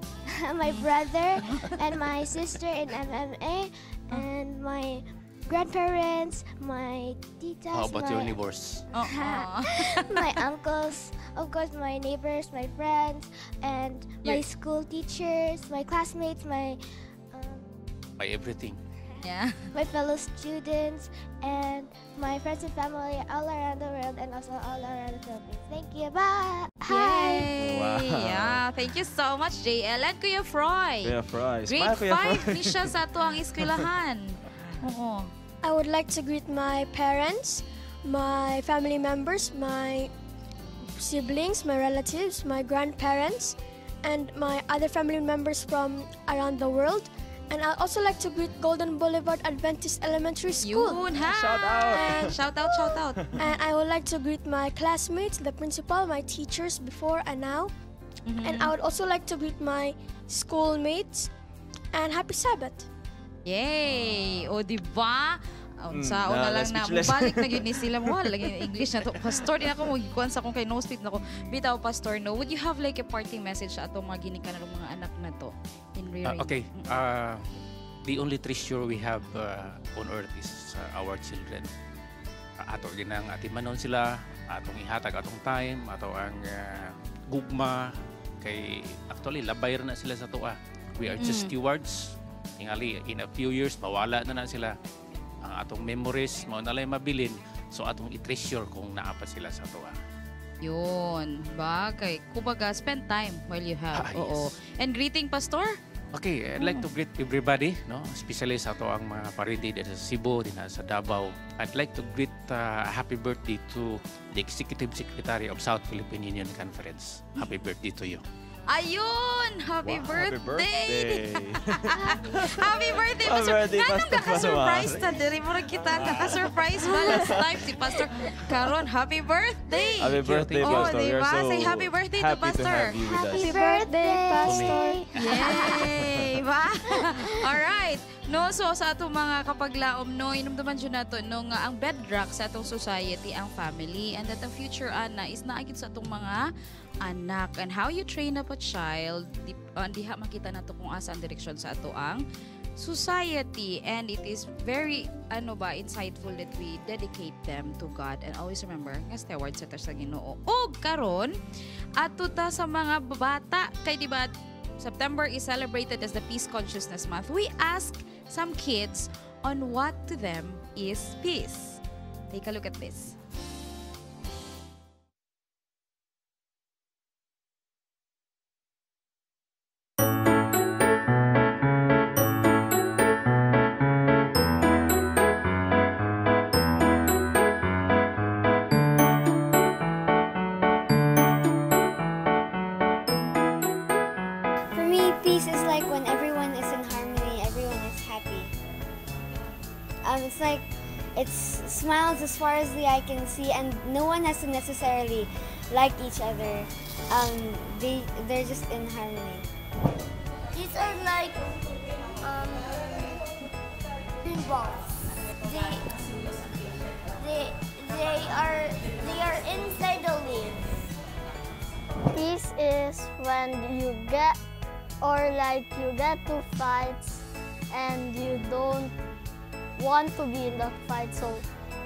My brother and my sister in MMA and my grandparents, my titas. How about your neighbors? My uncles, of course, my neighbors, my friends, and my school teachers, my classmates, my everything. Yeah. My fellow students and my friends and family all around the world and also all around the Philippines. Thank you. Bye. Hi. Wow. Yeah, thank you so much, JL and Kuya Froy. Kuya Froy. Grade 5 ni siya sa ato ang eskwelahan. Oo. I would like to greet my parents, my family members, my siblings, my relatives, my grandparents, and my other family members from around the world. And I'd also like to greet Golden Boulevard Adventist Elementary School. Yun, ha! Shout out! And, Shout out, shout out. and I would like to greet my classmates, the principal, my teachers before and now. And I would also like to greet my schoolmates. And happy Sabbath. Yay! O, diba? Sa una lang na, speechless. mabalik na yun ni sila mo. Lagi English na to. Pastor, din ako magikuan sa akong kay no street na ko. Bitaw, Pastor, no? Would you have like a parting message sa atong mga ginikanan ng mga anak na to in rearing? Okay. The only treasure we have on earth is our children. Ato ginang atimanon sila, atong ihatag atong time, ato ang gugma kay actually labay na sila sa tuwa. We are just stewards. Tingali in a few years mawala na sila. Ang atong memories mo nalay mabilin, so atong i-treasure kung naa pa sila sa tuwa. Yun, bagay. Kumbaga, spend time while you have. Oo. Yes. And greeting, Pastor? Okay, I'd like to greet everybody, no? Especially sa ato ang mga parente dito sa Cebu, din sa Davao. I'd like to greet happy birthday to the Executive Secretary of South Philippine Union Conference. Happy birthday to you. Ayun! Happy birthday! Happy Happy birthday, Happy Pastor! birthday, Nanong Pastor kaka-surprise Pastor. ta? Dili mo rin kita naka-surprise ba last time si Pastor Karon? Happy birthday! Happy birthday, Oh, Pastor. We are diba? so Say happy birthday to happy Pastor. have you with us. Happy birthday, Pastor. Yay! Ba? Alright. No, so sa atong mga kapaglaom, no, inumduman dyan nato, no, nga ang bedrock sa atong society, ang family, and that ang future, ana, is naagid sa atong mga anak. And how you train up a child, diha makita nato kung asa ang direksyon sa ato ang society. And it is very, insightful that we dedicate them to God. And always remember, nga steward sa sa Ginoo. O, karon, ato ta sa mga bata, kay diba, September is celebrated as the Peace Consciousness Month. We ask some kids on what to them is peace. Take a look at this. For me, peace is like when everyone is in harmony, everyone is happy. It's like it's smiles as far as the eye can see, and no one has to necessarily like each other. They're just in harmony. These are like pinballs. They are inside the leaves. Peace is when you get to fights and you don't want to be in the fight, so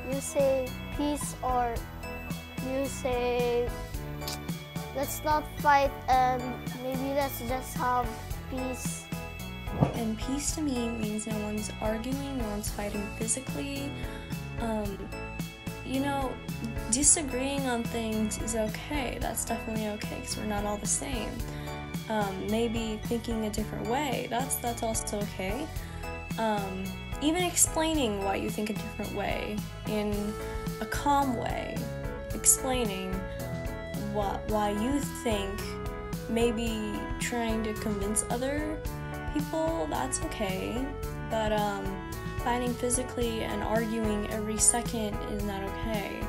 you say peace, or you say let's not fight and maybe let's just have peace. And peace to me means no one's arguing, no one's fighting physically. Disagreeing on things is okay. That's definitely okay because we're not all the same. Maybe thinking a different way, that's also okay. Even explaining why you think a different way in a calm way, explaining why you think, maybe trying to convince other people, that's okay. But fighting physically and arguing every second is not okay.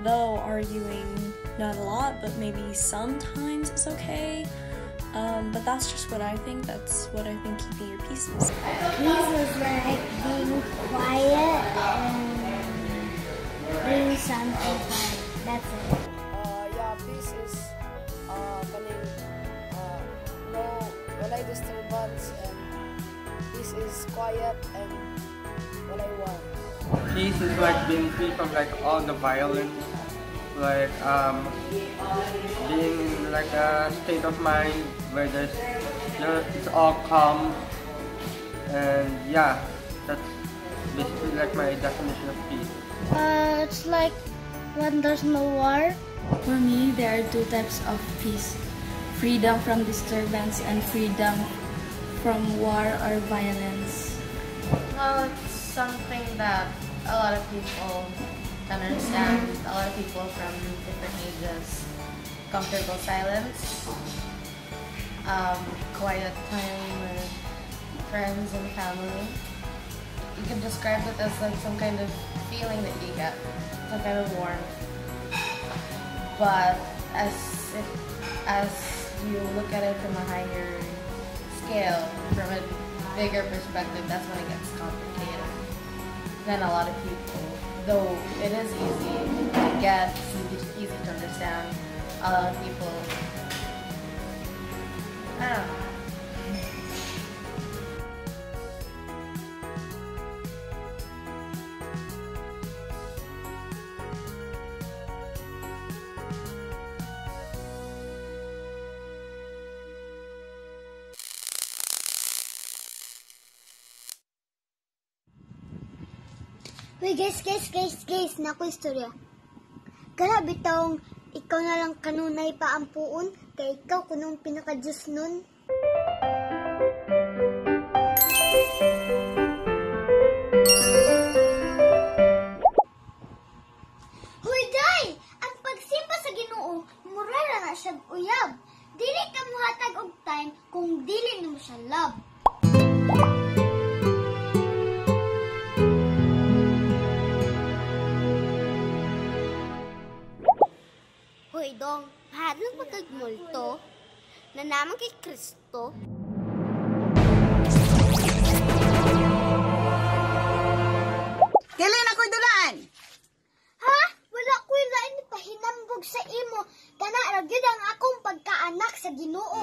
Though arguing not a lot, but maybe sometimes is okay. But that's just what I think. That's what I think keeping your peace is. Peace is like being quiet and doing something fun. That's it. Peace is no walay disturbance, and peace is quiet and walay war. Peace is like being free from like all the violence, like being in like a state of mind where it's all calm, and yeah, that's basically like my definition of peace. It's like when there's no war. For me, there are two types of peace: freedom from disturbance and freedom from war or violence. Well, it's something that a lot of people can understand. A lot of people from different ages. Comfortable silence, quiet time with friends and family. You could describe it as like some kind of feeling that you get, some kind of warmth. But as you look at it from a higher scale, from a bigger perspective, that's when it gets complicated. Then a lot of people, though it is easy to get, easy to understand, a lot of people, I don't know. Uy, guys, naku istorya. Grabe taong ikaw na lang kanunay pa ang puon, kay ikaw kunong pinaka-Diyos nun. Hoy, day! Ang pagsimba sa Ginoo, murara na siya uyab. Dili ka muhatag og time kung dili mo siya love. Hoy dong, mahadlong pagkagmulto na naman kay Kristo. Kailan ako'y dulaan? Ha? Wala ko'y lain pahinambog sa imo. Kana ragyod ang akong pagkaanak sa Ginoo.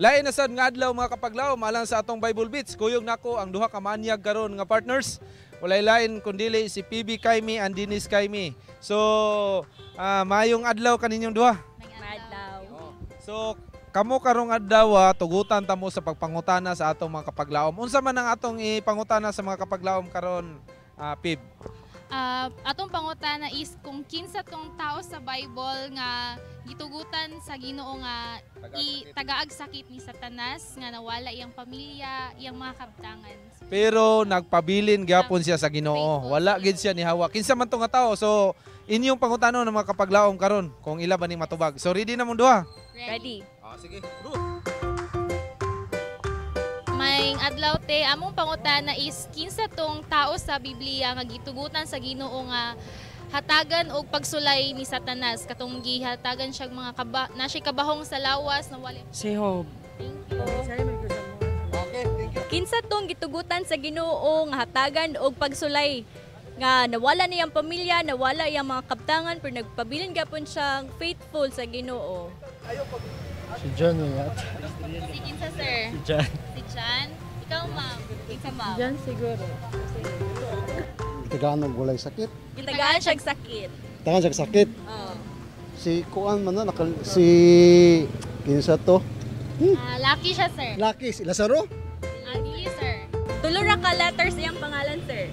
Lain na sad nga adlaw mga kapaglaw, malang sa atong Bible Beats. Kuyog nako ang duha ka manyag karon nga partners. Walay lain kundi si PB Kaimi and Dennis Kaimi. So, mayong adlaw kaninyong duha. Adlaw. So, kamo karong adlaw tugutan ta mo sa pagpangutana sa atong mga kapaglawom. Unsa man ang atong ipangutana sa mga kapaglawom karon, PB? Atong pangutana is kung kinsa tong tao sa Bible nga gitugutan sa Ginoo nga tagaag sakit ni Satanas nga nawala iyang pamilya, iyang mga kabtangan. Pero nagpabilin gyapon siya sa Ginoo. Wala gid siya ni Hawa. Kinsa man tong nga tao? So inyong pangutano ng mga kapaglawom karon kung ila ba ning matubag. So ready na mo duha? Ready. Sige. May adlaw te, among pangutana is kinsa tong tao sa Biblia nga gitugutan sa Ginoo nga hatagan og pagsulay ni Satanas katong gihatagan siya mga na siya kabahong sa lawas na wala. Si Job. Thank you. Okay, thank you. Kinsa tong gitugutan sa Ginoo nga hatagan og pagsulay nga nawala niyang pamilya, nawala iyang mga kabtangan pero nagpabilin gapon siyang faithful sa Ginoo. Si John yat. Si kinsa sir? Si John. Si John. Ikaw ma'am. Kinsa ma'am? John siguro. Tagaan og walay sakit. Gitagaan siya sakit. Tagaan siya sakit. Oo. Si kuan man na si kinsa to? Lucky siya sir. Lucky si Lazaro? Dili sir. Tulo ra ka letters iyang pangalan sir.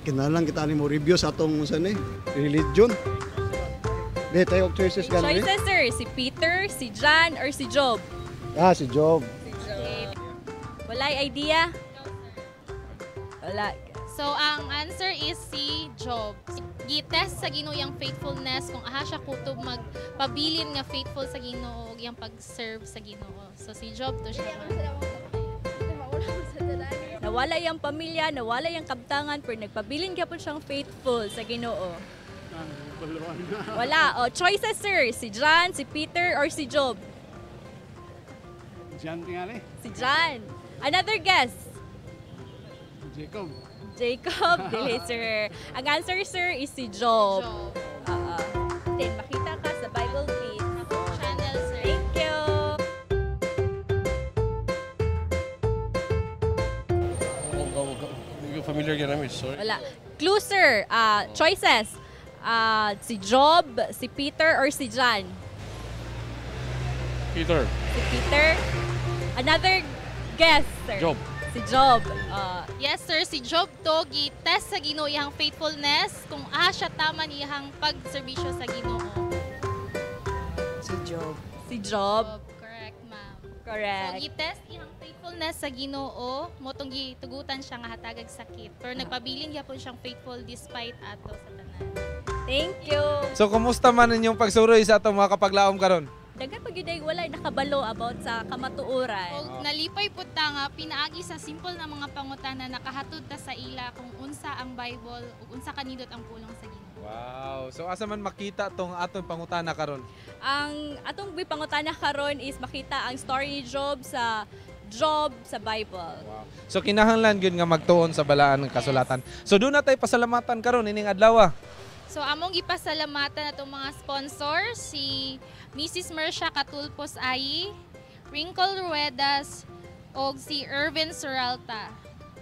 Kinalang kita ni mo review sa atong sa ni religion. Di tayo choices gani. Choices sir, si Peter, si John, or si Job? Si Job. Walay idea? Wala. So, ang answer is si Job. Gitest sa Ginoo yung faithfulness kung aha siya kutob magpabilin nga faithful sa Ginoo ug yung pag-serve sa Ginoo. So, si Job to siya. Nawala yung pamilya, nawala yung kabtangan, pero nagpabilin gyapon siyang faithful sa Ginoo. Wala. O, choices sir. Si John, si Peter, or si Job? John tingali. Si John. Another guess. Jacob. Jacob, dili sir. Ang answer sir is si Job. Then makita ka sa Bible Beats channel sir. Thank you. Familiar ka namin, sorry. Wala. Clue sir. Choices. Si Job, si Peter, or si John? Peter. Si Peter. Another guess sir. Job. Si Job. Yes sir, si Job to gitest sa Ginoo iyang faithfulness kung aha siya tama iyang pagserbisyo sa Ginoo. Si Job. Si Job. Correct, ma'am. Correct. So, gitest ihang faithfulness sa Ginoo, motong gitugutan siya nga hatagag sakit. Pero nagpabilin gyapon siyang faithful despite ato sa tanan. Thank you. So kumusta man inyong pagsuroy sa atong mga kapaglaom karon? Daghan pag yun ay walay nakabalo about sa kamatuoran. O nalipay po ta nga pinaagi sa simple na mga pangutana nakahatod ta sa ila kung unsa ang Bible ug unsa kanindot ang pulong sa Ginoo. Wow. So asa man makita tong atong pangutana karon? Ang atong pangutana karon is makita ang story ni Job sa Bible. Wow. So kinahanglan gyud nga magtuon sa balaan ng kasulatan. So doon na tay pasalamatan karon ining adlaw. So among gipasalamatan atong mga sponsors si Mrs. Mersha Catulpos Ayi, Wrinkle Ruedas, o si Irvin Suralta,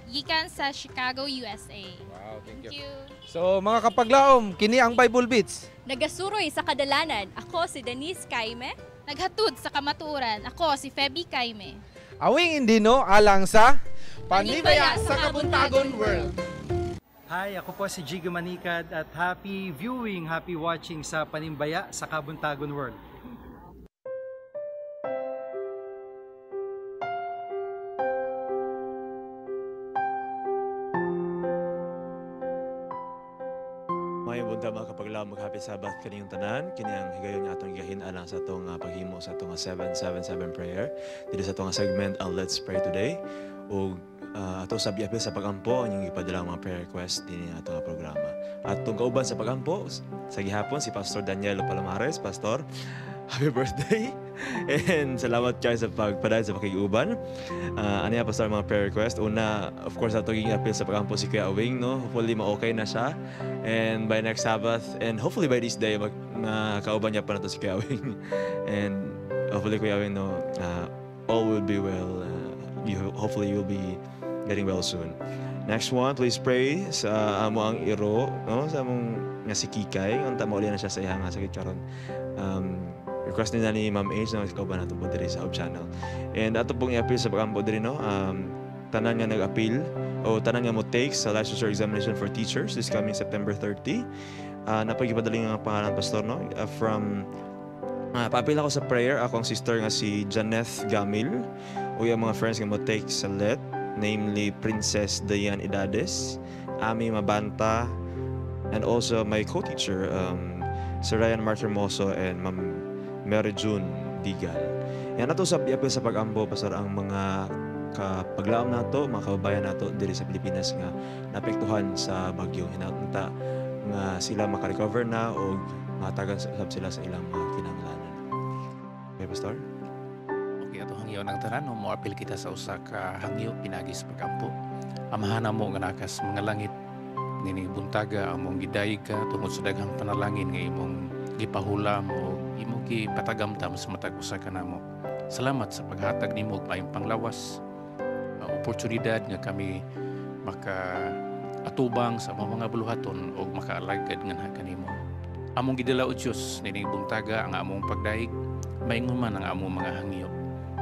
gikan sa Chicago, USA. Wow, thank you. So mga kapaglaom, kini ang Bible Beats. Nagasuroy sa kadalanan, ako si Denise Kaime. Naghatod sa kamatuoran, ako si Feby Kaime. Awing indino alang sa Panimbaya sa Kabuntagon World. Hi, ako po si Jigo Manikad at happy viewing, happy watching sa Panimbaya sa Kabuntagon World. Mayong bunta mga kapaglaom, mag-happy Sabbath kaniyong tanan. Kini ang higayon nga atong igahin alang sa atong paghimo sa atong 777 prayer. Dito sa atong segment ang Let's Pray Today. O ato sa biyapi sa pagampo ang inyong ipadala mga prayer request din ang atong programa. At itong kauban sa pagampo, sa gihapon si Pastor Daniel Palomares. Pastor, happy birthday! And salamat kayo sa pagpadala sa pakiguban. Ano yung Pastor mga prayer request? Una, of course, ato yung appeal sa pagampo si Kuya Awing, no? Hopefully ma-okay na siya. And by next Sabbath, and hopefully by this day, makauban niya pa na to si Kuya Awing. And hopefully Kuya Awing, no, all will be well. Hopefully you'll be getting well soon. Next one, please pray sa amo ang iro, no? Sa among nga si Kikay, ang tamauli na siya sa iya nga sakit karon. Request nila ni Ma'am H na ikaw ba nato po diri sa Hub Channel. And ato pong i-appeal sa pagampo diri, no? Tanan nga nag-appeal o tanan nga mo take sa licensure examination for teachers this coming September 30. Napagipadaling nga pangalan Pastor, no? Paapil ako sa prayer, ako ang sister nga si Janeth Gamil o yung mga friends nga mo take sa let, namely Princess Dayan Idades, Ami Mabanta, and also my co-teacher, Sir Ryan Mark Hermoso and Ma'am Mary June Digal. Yan nato sa apil sa pagambo, Pastor, ang mga kapaglaom nato, mga kababayan nato diri sa Pilipinas nga naapektuhan sa bagyong hinatanta nga sila makarecover na o matagan sila sa ilang mga kinahanglanan. Okay, Pastor? Okay, ato hangyo ng tanan, mo apil kita sa usa ka hangyo pinagi sa pagampo. Amahan mo nga nakas mga langit nini buntaga among gidayeg ka tungod sa daghang panalangin nga imong gipahulam o imong gipatagamtam sa matag usa ka namo. Salamat sa paghatag nimo og maayong panglawas, oportunidad nga kami maka-atubang sa mga buluhaton o makaalagad nga kanimo. Among gidala o Diyos nining buntaga ang among pagdaig, maingon man ang among mga hangyo.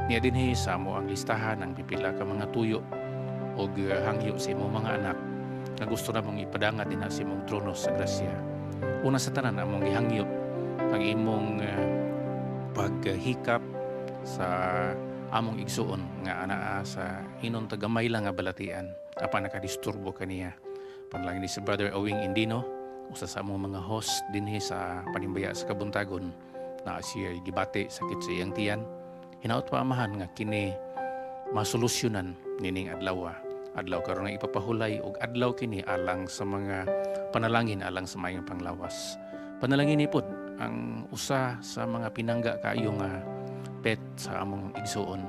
Niya dinhi sa amo ang listahan ng pipila ka mga tuyo o hangyo sa imong mga anak na gusto na mong ipadangat din sa imong trono sa grasya. Una sa tanan among gihangyo ang imong paghikap sa among igsuon nga anaa sa inon tagamay lang nga balatian apan nakadisturbo kaniya. Panalangin ni si Brother Awing Indino, usa sa among mga host dinhi sa Panimbaya sa Kabuntagon na siya gibati sakit sa iyang tiyan. Hinaot pa amahan nga kini masolusyonan nining adlaw karon nga ipapahulay og adlaw kini alang sa mga panalangin alang sa mayong panglawas. Panalangin ni pod ang usa sa mga pinangga kaayo nga pet sa among igsuon,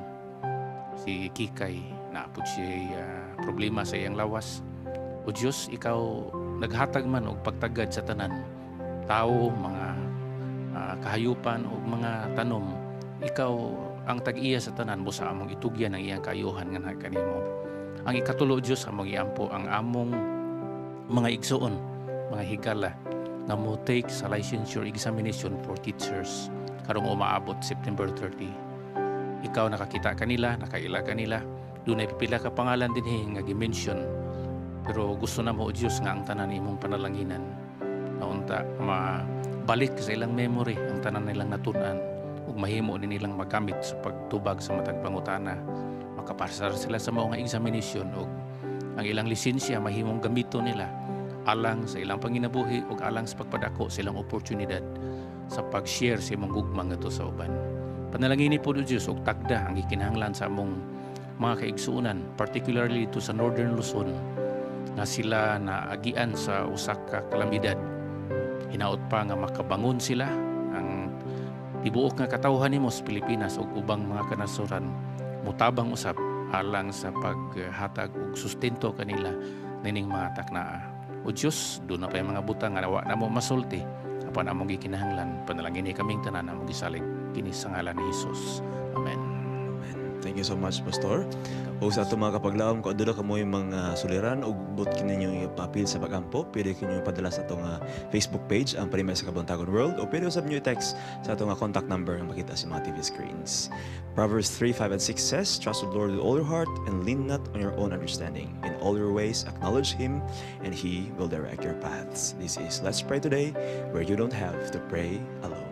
si Kikay, na po siya problema sa iyang lawas. O Diyos, ikaw naghatag man og pagtagad sa tanan, tao, mga kahayupan o mga tanom. Ikaw ang tag-iya sa tanan mo sa among itugyan ng iyang kaayuhan nga kanimo. Ang ikatulo, Diyos, among iampo ang among mga igsuon, mga higala, na mo take sa licensure examination for teachers karong umaabot September 30. Ikaw nakakita kanila, nakaila kanila, doon ay pipila ka pangalan din nga gi-mention. Pero gusto na mo, Diyos, nga ang tanan imong panalanginan. Naunta, mabalik sa ilang memory ang tanan nilang natunan. ug mahimo ni nilang magamit sa pagtubag sa matag pangutana. Makapasar sila sa mga examination ug ang ilang lisensya mahimong gamito nila alang sa ilang panginabuhi ug alang sa pagpadako sa ilang oportunidad sa pag-share sa imong gugma ngadto sa uban. Panalangin ni po Diyos ug tagda ang gikinahanglan sa among mga kaigsuonan, particularly dito sa Northern Luzon, na sila naagian sa usa ka kalamidad. Hinaot pa nga makabangon sila ang tibuok nga katawhan nimo sa Pilipinas ug ubang mga kanasuran mutabang usab alang sa paghatag og sustento kanila nining mga taknaa. O Diyos, doon na pa yung mga butang nga nawa na mo masulti apan among gikinahanglan. Panalangin ni kaming tanan among gisalig kini sa ngalan ni Jesus. Amen. Thank you so much, Pastor. O sa ato mga kapaglaom, kung adula ka mo yung mga suliran o bot kininyo ipapil sa pagampo, pwede kinyo ipadala sa atong Facebook page, ang Panimbaya sa Kabuntagon World, o pwede usab nyo i-text sa atong contact number ang makita sa mga TV screens. Proverbs 3:5 and 6 says, "Trust the Lord with all your heart and lean not on your own understanding. In all your ways acknowledge Him, and He will direct your paths." This is Let's Pray Today, where you don't have to pray alone.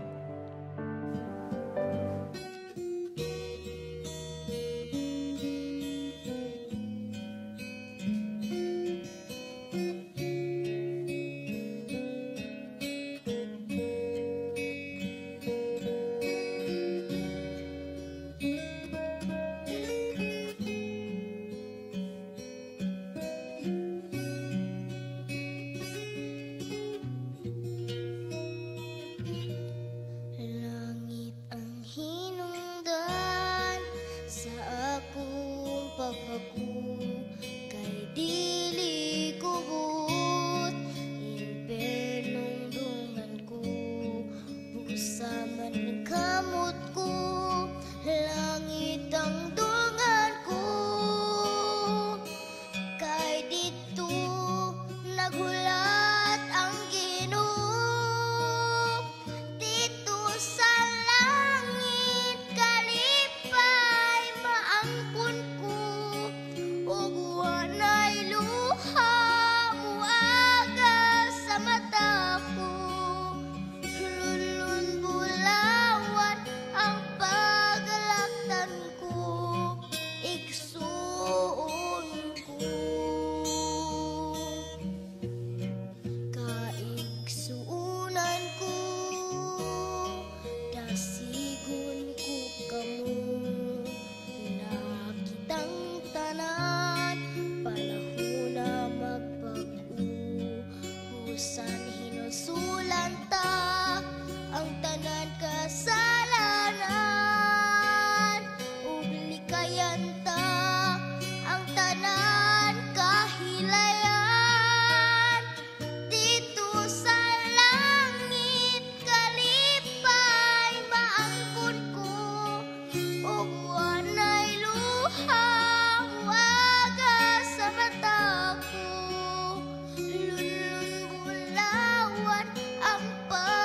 Ang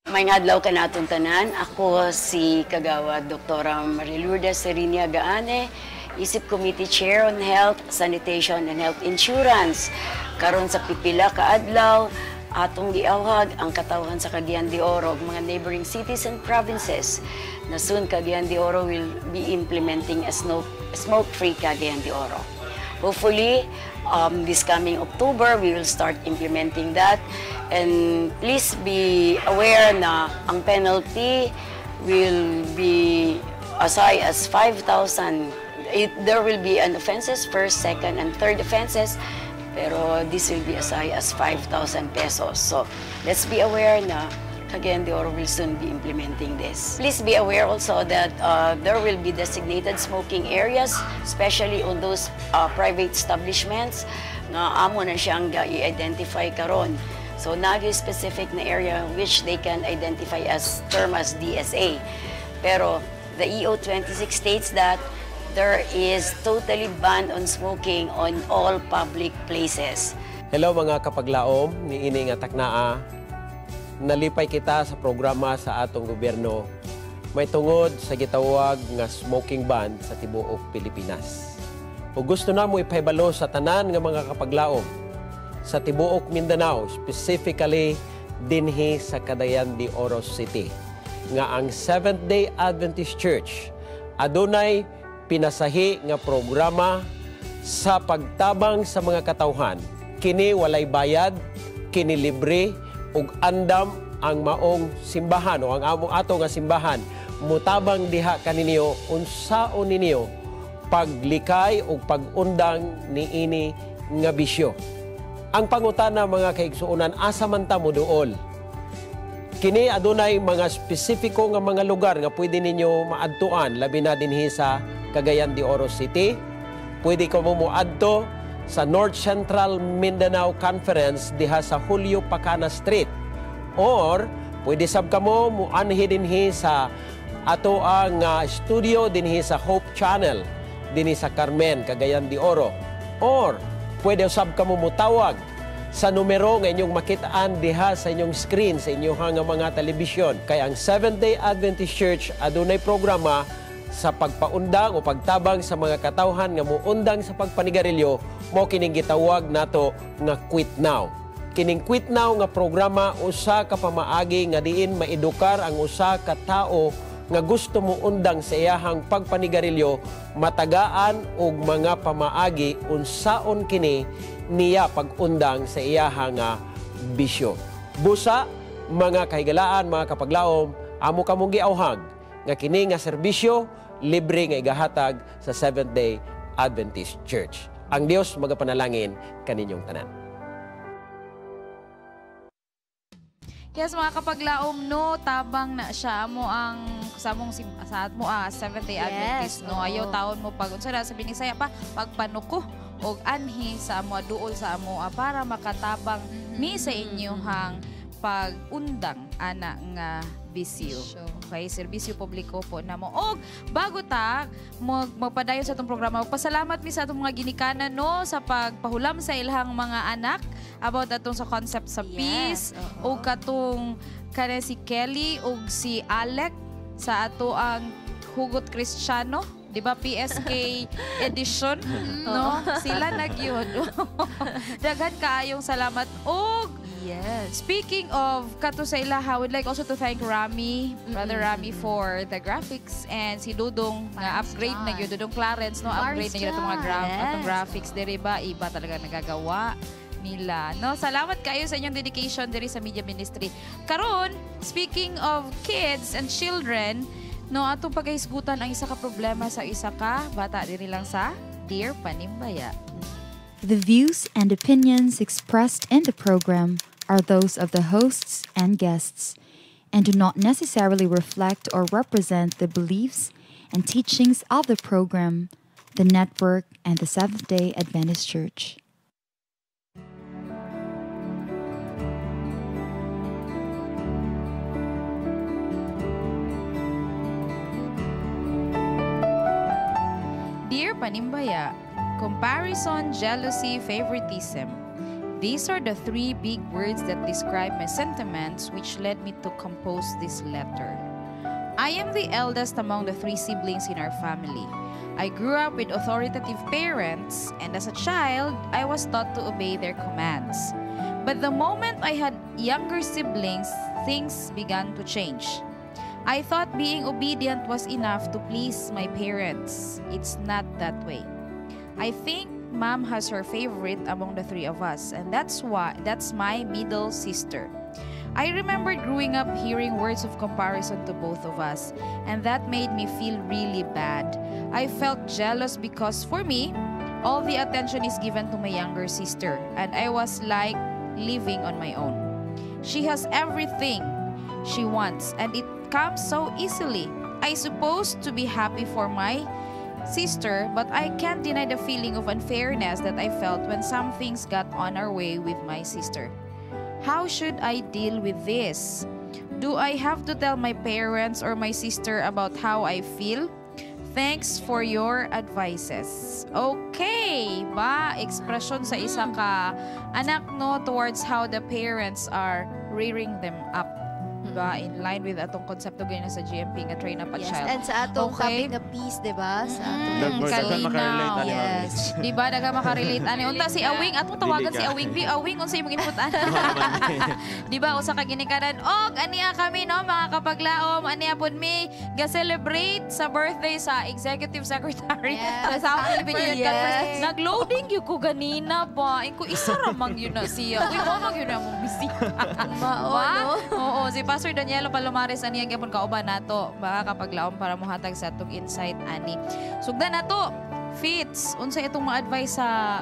May adlaw ka natong tanan. Ako si Kagawad Dr. Marilourdes Serinia Gaane, Isip Committee Chair on Health, Sanitation and Health Insurance. Karon sa pipila ka adlaw, atong giawhag ang katawhan sa Cagayan de Oro, mga neighboring cities and provinces. Na soon Cagayan de Oro will be implementing a smoke-free Cagayan de Oro. Hopefully, this coming October, we will start implementing that. And please be aware na ang penalty will be as high as 5,000. There will be an offenses, first, second, and third offenses, pero this will be as high as 5,000 pesos. So let's be aware na Cagayan de Oro will soon be implementing this. Please be aware also that there will be designated smoking areas, especially on those private establishments nga amo na siyang i-identify karon. So nagi-specific na area which they can identify as term as DSA. Pero the EO 26 states that there is totally banned on smoking on all public places. Hello mga kapaglaom, niini nga Takna. Nalipay kita sa programa sa atong gobyerno. May tungod sa gitawag nga smoking ban sa tibuok Pilipinas. O gusto na mo ipahibalo sa tanan nga mga kapaglaom sa tibuok Mindanao, specifically dinhi sa Cagayan de Oro City, nga ang Seventh-day Adventist Church adunay pinasahi nga programa sa pagtabang sa mga katawhan. Kini walay bayad, kini libre, ug andam ang maong simbahan o ang among ato nga simbahan mutabang diha kaninyo unsaon ninyo paglikay o pag-undang niini nga bisyo. Ang pangutana mga kaigsuonan, asa man ta mo duol? Kini adunay mga spesifiko nga mga lugar nga pwede ninyo maadtuan, labi na dinhi sa Cagayan de Oro City. Pwede ka mo moadto sa North Central Mindanao Conference diha sa Julio Pacana Street. Or pwede sab ka mo muanhi dinhi sa ato ang studio dinhi sa Hope Channel dinhi sa Carmen, Cagayan de Oro. Or pwede usab ka mo mutawag sa numero nga inyong makitaan diha sa inyong screen sa inyong mga telebisyon. Kaya ang Seventh-day Adventist Church adunay programa sa pagpaundang o pagtabang sa mga katawhan nga muundang sa pagpanigarilyo, mo kining gitawag nato nga Quit Now. Kining Quit Now nga programa usa ka pamaagi nga diin maedukar ang usa ka tao nga gusto mo undang sa iyahang pagpanigarilyo, matagaan og mga pamaagi unsaon kini niya pag-undang sa iyahang bisyo. Busa, mga kahigalaan, mga kapaglaom, amo kamong giawhag nga kini nga serbisyo libre nga igahatag sa Seventh-day Adventist Church. Ang Dios magapanalangin kaninyong tanan. Yes, mga kapaglaom, no, tabang na siya mo ang samong sa mo Seventh-day Adventist, no. Ayaw taon mo pag unsa sa binisaya pa pagpanuko og anhi sa amo duol sa amo para makatabang mi sa inyong pag-undang ana nga bisyo. Okay, serbisyo publiko po na mo. Og bago ta magpadayon sa itong programa, magpasalamat mi sa itong mga ginikanan no sa pagpahulam sa ilhang mga anak about atong sa concept sa peace og katong kana si Kelly og si Alec sa ato ang Hugot Kristiyano, di ba PSK edition, no? Sila nagyod. Daghan kaayong salamat. Og speaking of kato sa ilaha, I would like also to thank Rami, Brother Rami for the graphics, and si Dudong na upgrade na yun, Dudong Clarence, no? Upgrade na yun itong mga graphics. Diri ba, iba talaga nagagawa nila. No? Salamat kayo sa inyong dedication diri sa media ministry. Karon, speaking of kids and children, no, atong pagkahisgutan ang isa ka problema sa isa ka bata diri lang sa Dear Panimbaya. The views and opinions expressed in the program are those of the hosts and guests and do not necessarily reflect or represent the beliefs and teachings of the program, the network, and the Seventh-day Adventist Church. Dear Panimbaya, comparison, jealousy, favoritism. These are the 3 big words that describe my sentiments, which led me to compose this letter. I am the eldest among the 3 siblings in our family. I grew up with authoritative parents, and as a child, I was taught to obey their commands. But the moment I had younger siblings, things began to change. I thought being obedient was enough to please my parents. It's not that way. I think Mom has her favorite among the 3 of us, and that's my middle sister. I remember growing up hearing words of comparison to both of us, and that made me feel really bad. I felt jealous because for me, all the attention is given to my younger sister, and I was like living on my own. She has everything she wants, and it comes so easily. I supposed to be happy for my sister, but I can't deny the feeling of unfairness that I felt when some things got on our way with my sister. How should I deal with this? Do I have to tell my parents or my sister about how I feel? Thanks for your advices. Okay, ba? Expression sa isa ka anak no towards how the parents are rearing them up. Diba? In line with atong konsepto ganyan sa GMP nga train up a child. And sa atong topic na peace, diba? Sa atong kalinaw. Yes. Diba? Daga makarelate ani. Unta si Awing, atong tawagan si Awing. Awing, unsay mong inputan? Diba? Usa ka ginikanan. Og, aniya kami, no? Mga kapaglaom, aniya po mi, ga-celebrate sa birthday sa Executive Secretary. Yes. Sa South Philippine Conference. Nag-loading yun ko ganina ba? Ko isa ramang yun na siya. Uy, mamang yun na mong bisita. Mao, oo, si Pastor Danielo Palomares ani ang gyapon kauban nato baka kapaglaom para mohatag sa atong insight ani. Sugdan nato Fitz, unsay itong mga advice sa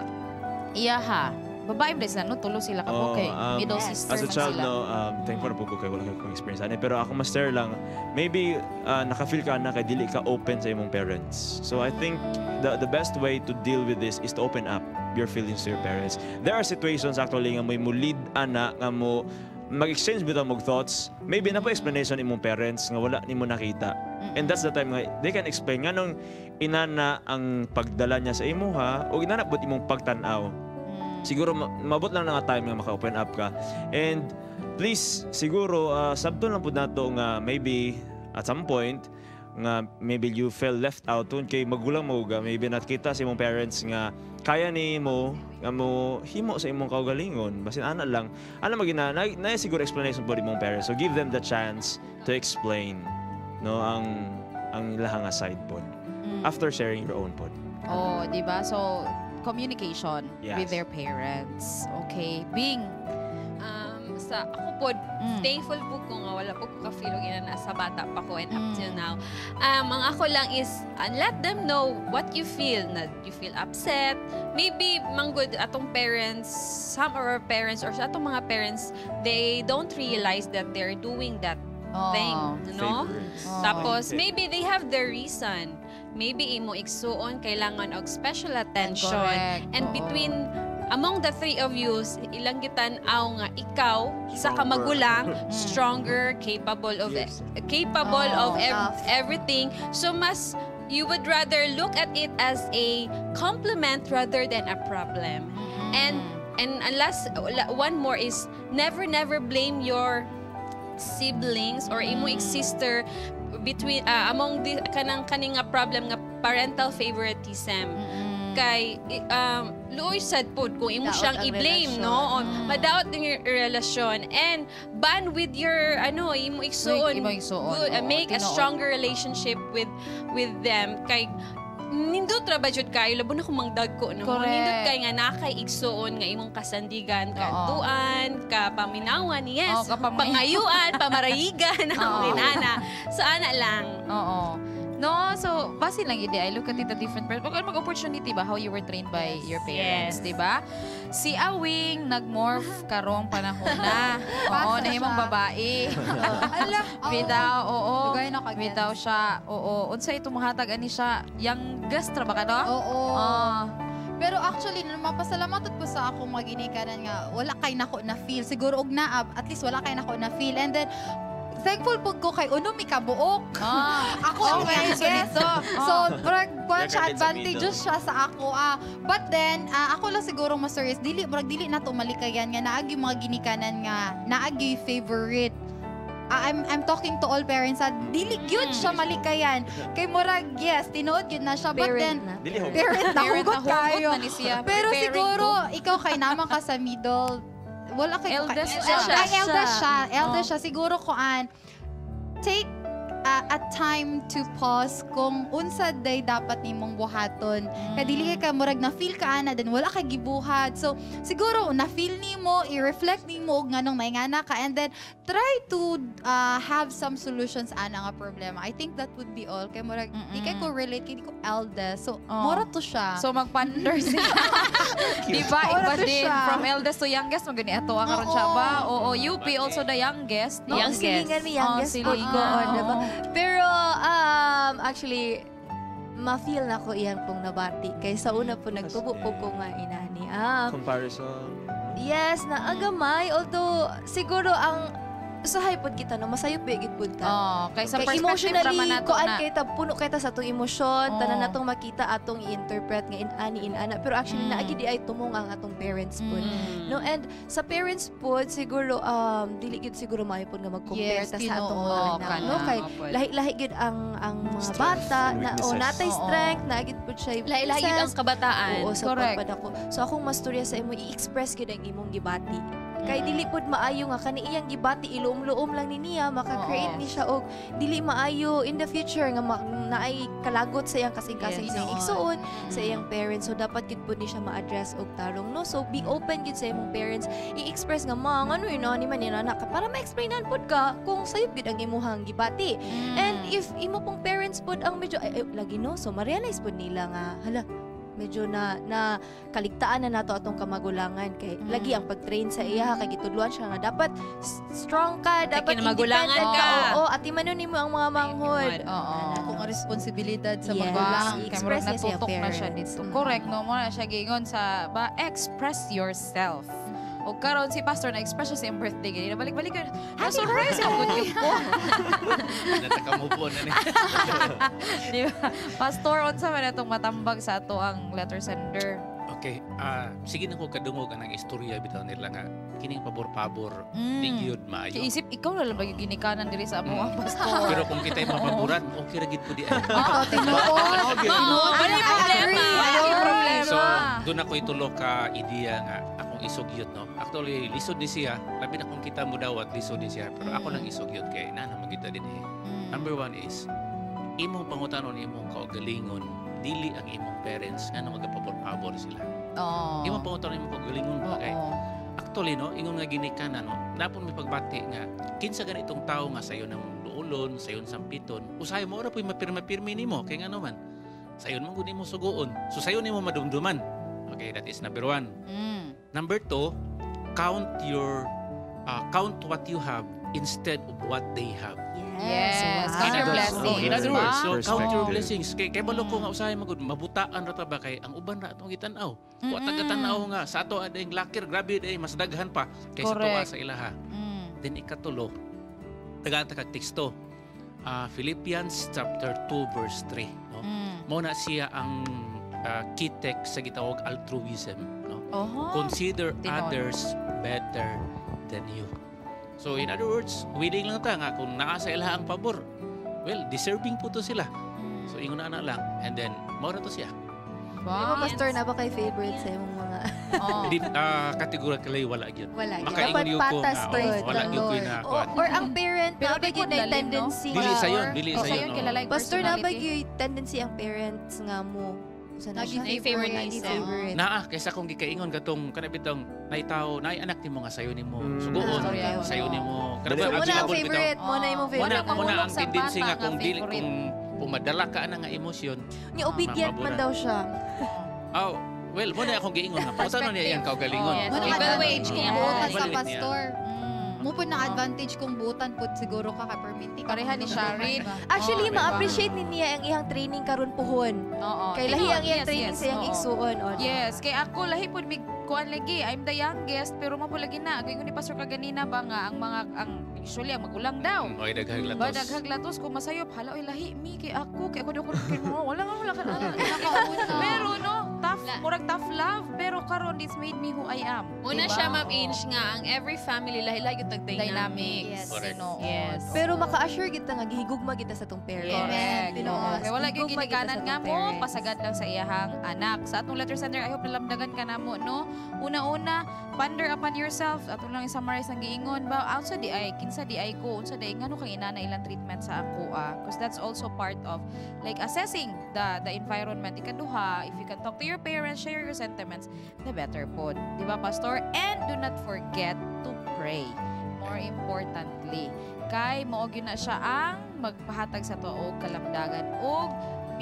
iya ha? Babae bless na no tulo sila kamo kay middle sister as a child sila. No, thankful po ko kay wala akong experience ani pero ako master lang maybe naka-feel ka na kay dili ka open sa imong parents. So I think the best way to deal with this is to open up your feelings to your parents. There are situations actually nga may mulid ana nga mo mag-exchange bitaw mong thoughts, maybe na po explanation imong parents nga wala nimo nakita. And that's the time nga they can explain nganong inana ang pagdala niya sa imuha o inana pud imong pagtan-aw. Siguro mabot lang nga time nga maka-open up ka. And please siguro sabton lang pud nato nga maybe at some point nga maybe you felt left out kay magulang mo ga maybe nakita sa imong parents nga kaya ni mo nga mo himo sa imong kaugalingon basin ana lang ana magina na siguro explanation po imong parents so give them the chance to explain no ang ilang side po after sharing your own po. Oh, di ba? So communication yes. with their parents. Okay, Bing. Sa ako po, thankful po ko nga wala po ko ka-feel na nasa bata pa ko and up till now. Ang ako lang is let them know what you feel. Na you feel upset. Maybe manggod atong parents, some of our parents or sa atong mga parents, they don't realize that they're doing that thing, no? Tapos maybe they have their reason. Maybe imo igsuon kailangan og special attention and between among the 3 of you, ilang gitan-aw nga ikaw sa kamagulang, stronger, capable of everything. So mas you would rather look at it as a compliment rather than a problem. And unless one more is never blame your siblings or imo sister between among the kaning nga problem nga parental favoritism. Kay luoy sad pod kung imo siyang i-blame no madaot yung relasyon and bond with your imo igsuon make a stronger relationship with them kay nindot ra ba jud kayo labo na kung mangdagko no nindot kay nga nakay igsuon nga imong kasandigan kantuan ka paminawan yes pangayuan pamarayigan ang inana so ana lang no, so base lang ide. I look at it a different person. Pag mag-opportunity ba how you were trained by your parents, di ba? Si Awing nag-morph karong panahon na. Oo, nahimong babae. Bitaw siya. Oo, unsa ito mahatag ani siya? Yang gastra ba ka no? Oo. Pero actually, mapasalamat po sa akong maginikanan nga wala kay nako na feel. Siguro og naab, at least wala kay nako na feel. And then thankful po ko kay uno mi kabuok. Ako ang youngest. So, murag kuan siya advantageous siya sa ako. But then, ako lang siguro master is dili na to malikayan nga naagi mga ginikanan nga naagi favorite. I'm talking to all parents dili gyud siya malikayan. Kay murag yes, tinuod gyud na siya but then parent na hugot kayo. Pero siguro ikaw kay naman ka sa middle wala kay eldest siya siguro kuan take a time to pause kung unsa day dapat nimong buhaton. Kaya dili ka murag na feel ka ana then wala kay gibuhat. So siguro na feel nimo, i-reflect nimo og nganong naingana ka and then try to have some solutions ana nga problema. I think that would be all. Kay murag di kay ko relate kay ko eldest. So mura to siya. So magponder siya. Di ba? Iba din from eldest to youngest magani ato ang karon siya ba? Oo, UP also the youngest. Silingan mi youngest po ko, diba? Pero actually ma-feel na ko iyan pong nabati kay sa una po nagtubo po ko nga inani. Comparison. Yes, na agamay although siguro ang usahay pod kita no masayo pigit pod ta. Kay sa perspective naman nato na. Kay ta puno kay ta sa atong emosyon, tanan natong makita atong i-interpret nga inana pero actually naagi di ay tumong ang atong parents pod. No and sa parents pod siguro dili gid siguro maayo pod nga mag-compare ta sa atong mga anak no kay lahi-lahi gid ang mga bata na natay strength naagid pod siya lahi-lahi gid ang kabataan. Correct. So akong masturya sa imo i-express gid ang imong gibati. Kay dili pod maayo nga kani iyang gibati iluom-luom lang ni niya maka-create ni siya og dili maayo in the future nga naay kalagot sa iyang kasing-kasing sa iyang igsuon sa iyang parents. So dapat gid pod ni siya ma-address og tarong no. So be open gid sa imong parents i-express nga ma ngano ni man ni anak ka para ma-explainan pod ka kung sayop gid ang imuhang gibati. And if imo pong parents pod ang medyo lagi no so ma-realize pod nila nga hala medyo na kaligtaan na nato atong kamagulangan kay lagi ang pag-train sa iya kay gitudluan siya nga dapat strong ka dapat magulangan ka ati manon nimo ang mga manghod kung ang responsibilidad sa magulang kay murag natutok na siya dito correct no mo na siya giingon sa express yourself. O karon si Pastor na-express siya sa iyong birthday. Ganyan, balik-balik ka. Na-surprise yung good po. Natakamupo na niya. Di ba? Pastor, unsa man itong matambag sa ato ang letter sender? Okay, sige na ko kadungog ang istorya bitaw nila nga kining pabor-pabor di gyud maayo. Isip ikaw na lang ba yung ginikanan diri sa among pastor. Pero kung kita'y mapaboran, okay ra gid po di ay. Tinuod. Ano problema? So, doon ako itulo ka ideya nga akong isugyot no. Actually, lisod ni siya. Labi na kung kita mo daw at lisod ni siya. Pero ako lang isugyot kay nana mo kita din eh. Number 1 is imong pangutanon imong kaugalingon dili ang imong parents nga magapabor-pabor sila. Imong pangutanon imong kaugalingon ba kay actually no ingon nga ginikanan no napon may pagbati nga kinsa ganitong tao nga sayo nang duolon sayon sampiton usahay mo ora poy mapirma-pirmi nimo kay ngano man sayon man gud nimo sugoon so sayon nimo madumduman. Okay, that is number 1. Number 2, count what you have instead of what they have. Yes, count your blessings. In other words, so count your blessings. Kay balo ko nga usahay magud mabutaan ra ta ba kay ang uban ra atong gitan-aw. Wa taga-tan-aw nga sa ato adayng lakir grabe day mas daghan pa kaysa tuwa sa ilaha. Then ikatulo, taga-ta kag teksto. Philippians chapter 2 verse 3, no? Mao na siya ang key text sa gitawag altruism, no? Consider others better than you. So in other words, willing lang ta nga kung naa sa ilaha ang pabor. Well, deserving po to sila. So ingon na lang and then mao na to siya. Wow. Pastor na ba kay favorite sa imong mga Hindi categorically wala gyud. Dapat patas wala gyud ko na or ang parent na ba gyud na tendency dili sayon. Pastor na ba gyud tendency ang parents nga mo favorite. Naa kaysa kung gikaingon katong kana bitong naitaw naay anak nimo nga sayo nimo sugoon sayo nimo kada ang favorite mo na imong favorite mo na ang tendency nga kung dili kung madala ka na nga emosyon ni obedient man daw siya. Well, mo na akong giingon nga paano niya iyang kaugalingon. By the way, butan sa pastor. Mo po na advantage kung butan po siguro ka ka-permitting. Pareha ni Sharin. Actually, ma-appreciate ni niya ang iyang training karon puhon. Kay lahi ang iyang training sa iyang igsuon. Yes, kay ako lahi po kuan lagi, I'm the youngest, pero mapulagi na. Kaya ni Pastor kaganina ba nga, usually ang magulang daw. Oy, daghang latos. Ba, daghang latos, kung masayop, hala, oy, lahi, mi, kay ako wala ka na. Pero no, murag tough love, pero karon this made me who I am. Una siya, Ma'am Inch, nga, ang every family, lahi-lahi yung dynamics. Yes. Pero maka-assure kita nga, gihigugma kita sa tong parents. Correct. Kaya wala yung ginikanan nga mo, pasagad lang sa iyahang anak. Sa atong letter sender, I hope nalamdagan ka na mo, no? Una-una, ponder upon yourself. Atong lang i-summarize ang giingon ba, unsa di ay, kinsa di ay ko, unsa di ay, ngano kang inana ilang treatment sa ako, because that's also part of, like, assessing the environment. Ikaduha, if you can talk to your parents, share your sentiments, the better po. Di ba, Pastor? And do not forget to pray. More importantly, kay maog yun na siya ang magpahatag sa tuog kalamdagan o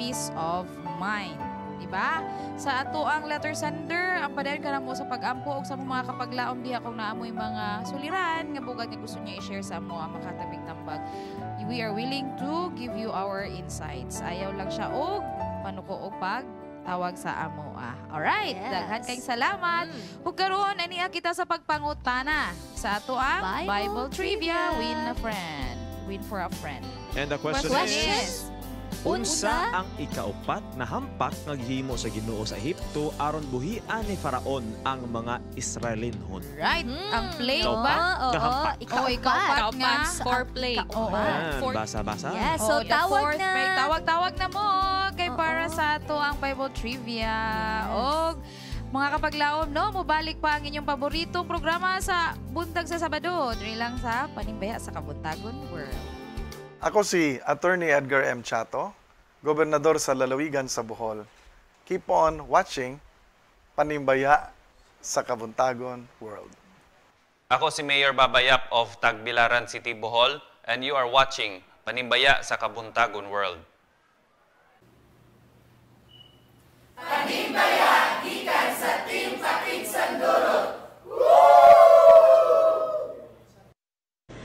peace of mind. Diba? Sa ato ang letter sender, ang padayon ka na mo sa pag-ampo o sa mga kapaglaom diha kung naamoy mga suliran nga bugad nga gusto niya i-share sa mo ang makatabing tambag. We are willing to give you our insights. Ayaw lang siya og panuko og pag tawag sa amo. Alright, daghan kayong salamat. Ug karon aniya kita sa pagpangutana sa ato ang Bible Trivia Win a Friend. Win for a friend. And the question is, unsa ang ikaupat na hampak nga gihimo sa Ginoo sa Ehipto aron buhian ni Faraon ang mga Israelinhon? Right. Ang plate ba? Ikaupat nga. For plate. Basa-basa. Yes, so tawag na. Tawag na mo kay para sa ato ang Bible Trivia. Og mga kapaglaom, no, mubalik pa ang inyong paboritong programa sa buntag sa Sabado. Diri lang sa Panimbaya sa Kabuntagon World. Ako si Attorney Edgar M. Chato, Gobernador sa Lalawigan sa Bohol. Keep on watching Panimbaya sa Kabuntagon World. Ako si Mayor Babayap of Tagbilaran City, Bohol, and you are watching Panimbaya sa Kabuntagon World. Panimbaya, gikan sa Team Pakig Sandurot.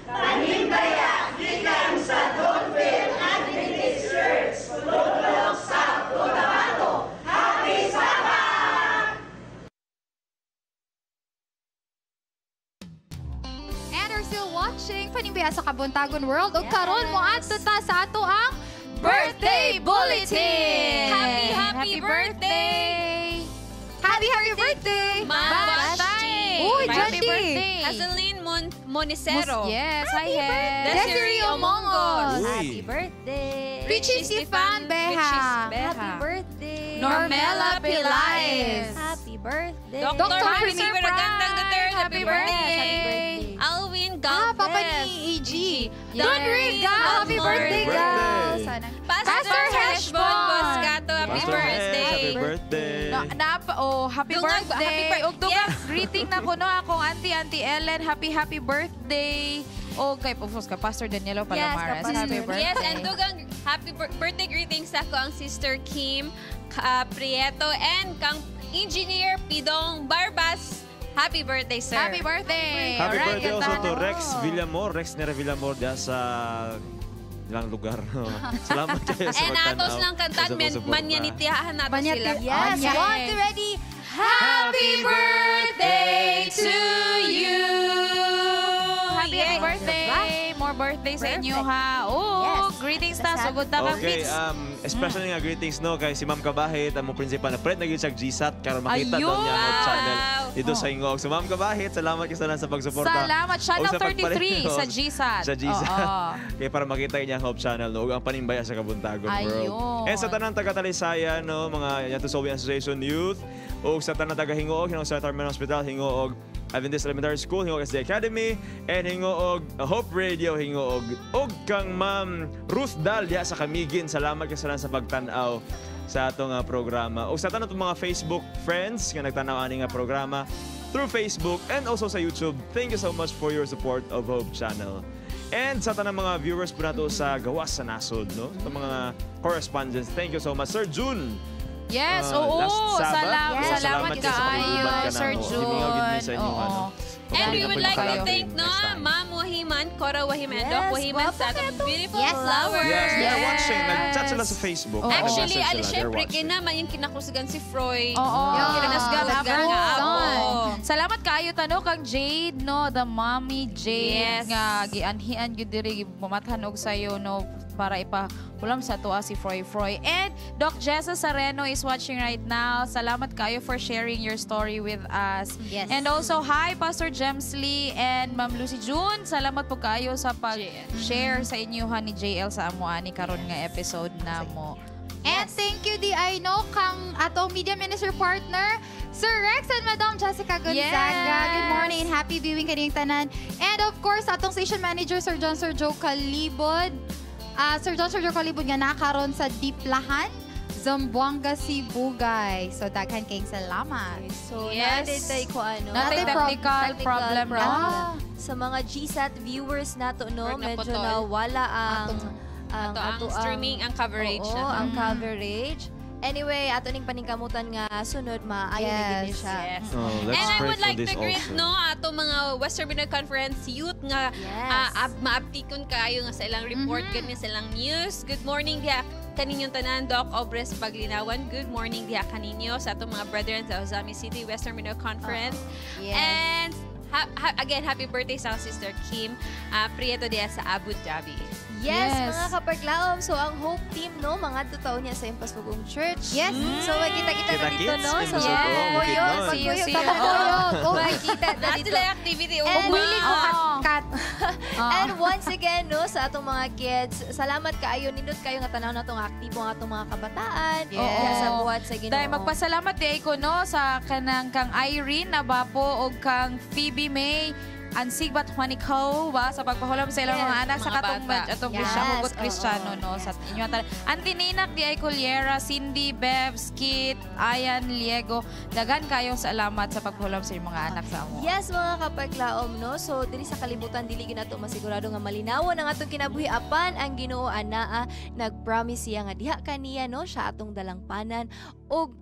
Panimbaya, gikan sa Donville Adventist Church, Lulong sa Cotabato. Happy Sabbath! And we're still watching Panimbaya sa Kabuntagon World. O karon mo adto ta sa ato ang Birthday Bulletin! Happy birthday! Happy birthday! Bye! Uy, Happy Joshi! birthday! Hazeline Monicero. Yes, hi, Desiree Omongos. Happy birthday! Richie Stefan Beha. Happy birthday! Normela Pilaes. Happy birthday! Dr. Christopher Gandang III. Happy birthday! Happy Alwin Galvez. Papa ni EG. Don Riga. Happy birthday, gal. Pastor Heshbon Boscato. Happy birthday! Happy birthday! Happy birthday! Ug dugang greeting na ko no akong Auntie Ellen. Happy birthday! O kay Pastor Danielo Palomares. Happy birthday! Yes, and dugang happy birthday greetings ako ang Sister Kim Prieto and kang Engineer Pidong Barbas. Happy birthday, sir! Happy birthday! Happy birthday also to Rex Villamor. Rex Nera Villamor diya sa ilang lugar. Salamat kayo sa pagtanaw. And atos lang kantan, manyanitiyahan natin sila. Yes, want to ready? Happy birthday to you! Happy birthday! More birthday sa inyo ha. Oh, greetings ta. Sugod ta kang Okay, Fitz. especially nga greetings no kay si Ma'am Kabahit, ang mong principal na friend na gyud siya GSAT karon makita daw niya ang channel dito sa Ingog. So Ma'am Kabahit, salamat kayo sa pagsuporta. Salamat Channel 33 sa GSAT. Sa GSAT. Kaya para makita niya ang Hope Channel no, ang Panimbaya sa Kabuntagon World. And sa tanang taga-Talisaya no, mga Yatusowi Association Youth, o sa tanang taga-Hingoog, Hingoog sa Terminal Hospital, Hingoog Adventist Elementary School, Hingoog SD Academy, and Hingoog Hope Radio, Hingoog og kang Ma'am Ruth Dalia sa Kamigin. Salamat kayo sa pagtanaw sa atong programa. O sa tanang mga Facebook friends nga nagtanaw ani nga programa through Facebook and also sa YouTube. Thank you so much for your support of Hope Channel. And sa tanang mga viewers po nato sa gawas sa nasod, no? Sa mga correspondents, thank you so much. Sir June. Yes, oo. Salamat kaayo, Sir June. And we would like to kayo. thank Ma'am Wahiman, Cora Wahiman, and Doc Wahiman sa atong beautiful flowers. Yes, they're watching. Nag-chat sila sa Facebook. Actually, Nag-message sila. They're syempre, watching. kinaman yung kinakusgan si Froy. Oo. Kinasgan nga ako. Salamat kayo tanong kang Jade, no? The mommy Jade. Yes. Nga, gianhian yun diri, bumathan og sayo, no? Para ipahulam sa tuwa si Froy. And Doc Jessa Sareno is watching right now. Salamat kayo for sharing your story with us. Yes. And also, hi, Pastor Jemsley and Ma'am Lucy June. Salamat po kayo sa pag-share sa inyuhan ni JL sa amuani karon nga episode namo. And thank you di I know kang atong media minister partner, Sir Rex and Madam Jessica Gonzaga. Yes. Good morning, happy viewing kaning tanan. And of course, atong station manager, Sir John Sir Joe Calibod. Sir John Sir Joe Calibod nga nakaroon sa Diplahan, Zamboanga, Cebu, guys. So, daghan kayong salamat. So, Yes. natay ko ano. Natay technical problem, no? Sa mga GSAT viewers nato, no, Or medyo naputol. nawala ang Ato ang streaming, ang coverage. Oo, ang coverage. Anyway, ato ning paningkamutan nga sunod maayo na gid siya. Yes. Oh, let's And I pray would for like this to greet also. ato mga Western Mindanao Conference youth nga maaptikon kayo nga sa ilang report ganyan sa ilang news. Good morning diha kaninyong tanan, Doc Obres Paglinawan. Good morning diha kaninyo sa atong mga brethren sa Ozami City Western Mindanao Conference. Yes. And again, happy birthday sa sister Kim Prieto diha sa Abu Dhabi. Yes, mga kapaglaom. So, ang Hope Team, no, mga totoo niya sa Impasugong Church. Yes. So, magkita-kita na dito, no? Sa Impasugong, Pagkuyog. Bukidnon. Magkita na dito. Sila activity. And Willing ko kat. And once again, no, sa atong mga kids, salamat kaayo, nindot kayo nga tanaw na itong aktibo nga atong mga kabataan. Yes. Sa buhat sa Ginoo. Dahil magpasalamat di ko, no, sa kanang kang Irene Nabapo o kang Phoebe May Ansigbat Juanico ba sa pagpahulam sa ilang mga anak sa katong atong hugot Kristiyano, no, sa inyo Auntie Ninak di ay Culiera, Cindy, Bebs, Kit, Ayan, Liego, dagan kayong salamat sa pagpahulam sa inyong mga anak sa amo. Yes, mga kapaglaom, no? So, dili sa kalibutan, dili ginato masigurado nga malinawan ang atong kinabuhi apan ang Ginoo anaa nag-promise siya nga diha kaniya, no, siya atong dalangpanan og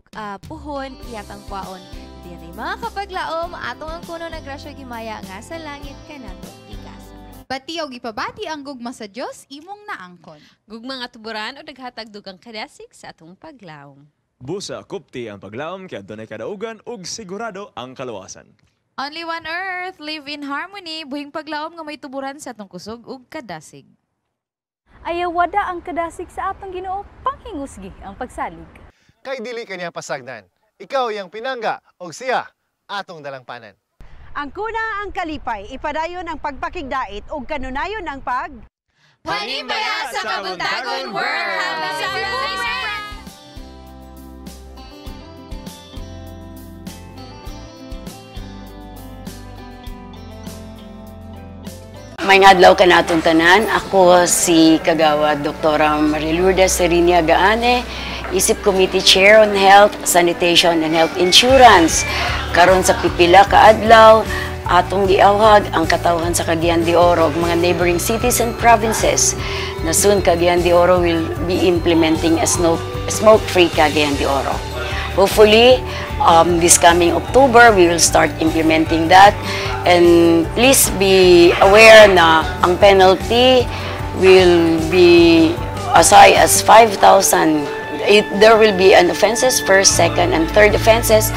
puhon iyatang kwaon. Diri mga kapaglaom, atong ang kuno na grasya gimaya nga sa langit kanato igasa. Bati og ipabati ang gugma sa Dios imong naangkon. Gugma nga tuburan o naghatag dugang kadasig sa atong paglaom. Busa kupti ang paglaom kaya dunay kadaugan ug sigurado ang kalawasan. Only one earth, live in harmony, buhing paglaom nga may tuburan sa atong kusog ug kadasig. Ayawada ang kadasig sa atong Ginoo, panghingusgi ang pagsalig. Kay dili kanya pasagdan. Ikaw yang pinangga og siya atong dalangpanan. Ang kuna ang kalipay, ipadayon ang pagpakigdait o kanunayon ang Panimbaya sa Kabuntagon World! Happy Saturday! May adlaw ka natong tanan. Ako si Kagawad Doktora Lourdes Serinia Gaane, Isip Committee Chair on Health, Sanitation and Health Insurance. Karon sa pipila ka adlaw, atong giawhag ang katawhan sa Cagayan de Oro, mga neighboring cities and provinces. Na soon Cagayan de Oro will be implementing a smoke-free Cagayan de Oro. Hopefully, this coming October, we will start implementing that. And please be aware na ang penalty will be as high as 5,000. There will be an offenses, first, second, and third offenses,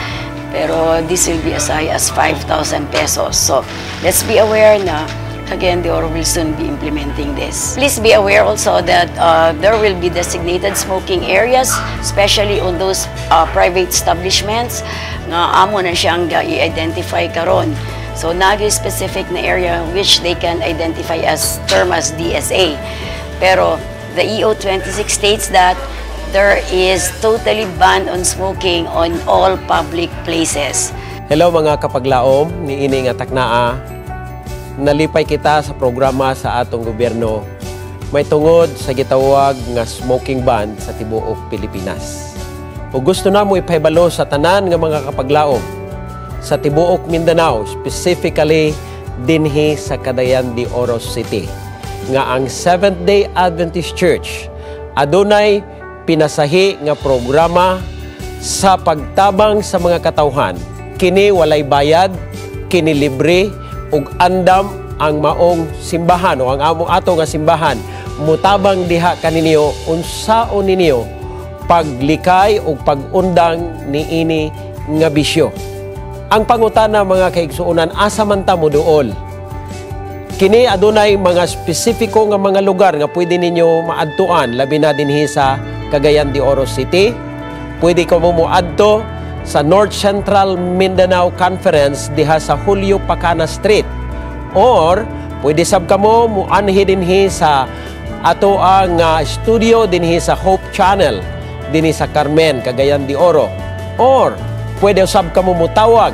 pero this will be as high as 5,000 pesos. So let's be aware na Cagayan de Oro will soon be implementing this. Please be aware also that there will be designated smoking areas, especially on those private establishments nga amo na siyang i-identify karon. So nagi-specific na area which they can identify as term as DSA. Pero the EO26 states that there is totally ban on smoking on all public places. Hello mga kapaglaom, niini nga Takna. Nalipay kita sa programa sa atong gobyerno. May tungod sa gitawag nga smoking ban sa tibuok Pilipinas. Ug gusto namo ipahibalo sa tanan nga mga kapaglaom sa tibuok Mindanao, specifically dinhi sa Cagayan de Oro City, nga ang Seventh-day Adventist Church adunay pinasahi nga programa sa pagtabang sa mga katawhan. Kini walay bayad, kinilibre ug andam ang maong simbahan o ang among ato nga simbahan mutabang diha kaninyo unsaon ninyo paglikay o pagundang niini nga bisyo. Ang pangutana mga kaigsuonan, asa man ta mo duol? Kini adunay mga spesifiko nga mga lugar nga pwede ninyo maadtuan, labi na dinhi sa Cagayan de Oro City. Pwede ka mo moadto sa North Central Mindanao Conference diha sa Julio Pacana Street. Or pwede sab kamo muanhi dinhi sa ato ang studio dinhi sa Hope Channel dinhi sa Carmen, Cagayan de Oro. Or pwede sab kamo mutawag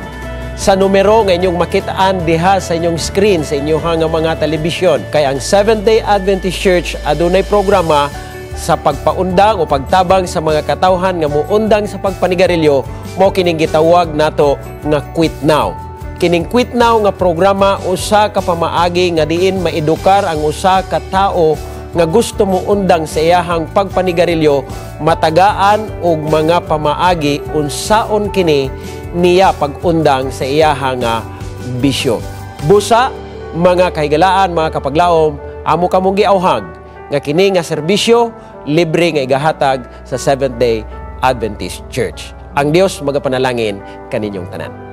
sa numero nga inyong makitaan diha sa inyong screen sa inyong mga telebisyon. Kay ang Seventh-day Adventist Church adunay programa sa pagpaundang o pagtabang sa mga katawhan nga muundang sa pagpanigarilyo, mo kining gitawag nato nga Quit Now. Kining Quit Now nga programa usa ka pamaagi nga diin maedukar ang usa ka tao nga gusto mo undang sa iyahang pagpanigarilyo, matagaan og mga pamaagi unsaon kini niya pagundang sa iyahang bisyo. Busa mga kahigalaan, mga kapaglaom, amo kamong giawhag nga kini nga serbisyo libre nga igahatag sa Seventh-day Adventist Church. Ang Dios magapanalangin kaninyong tanan.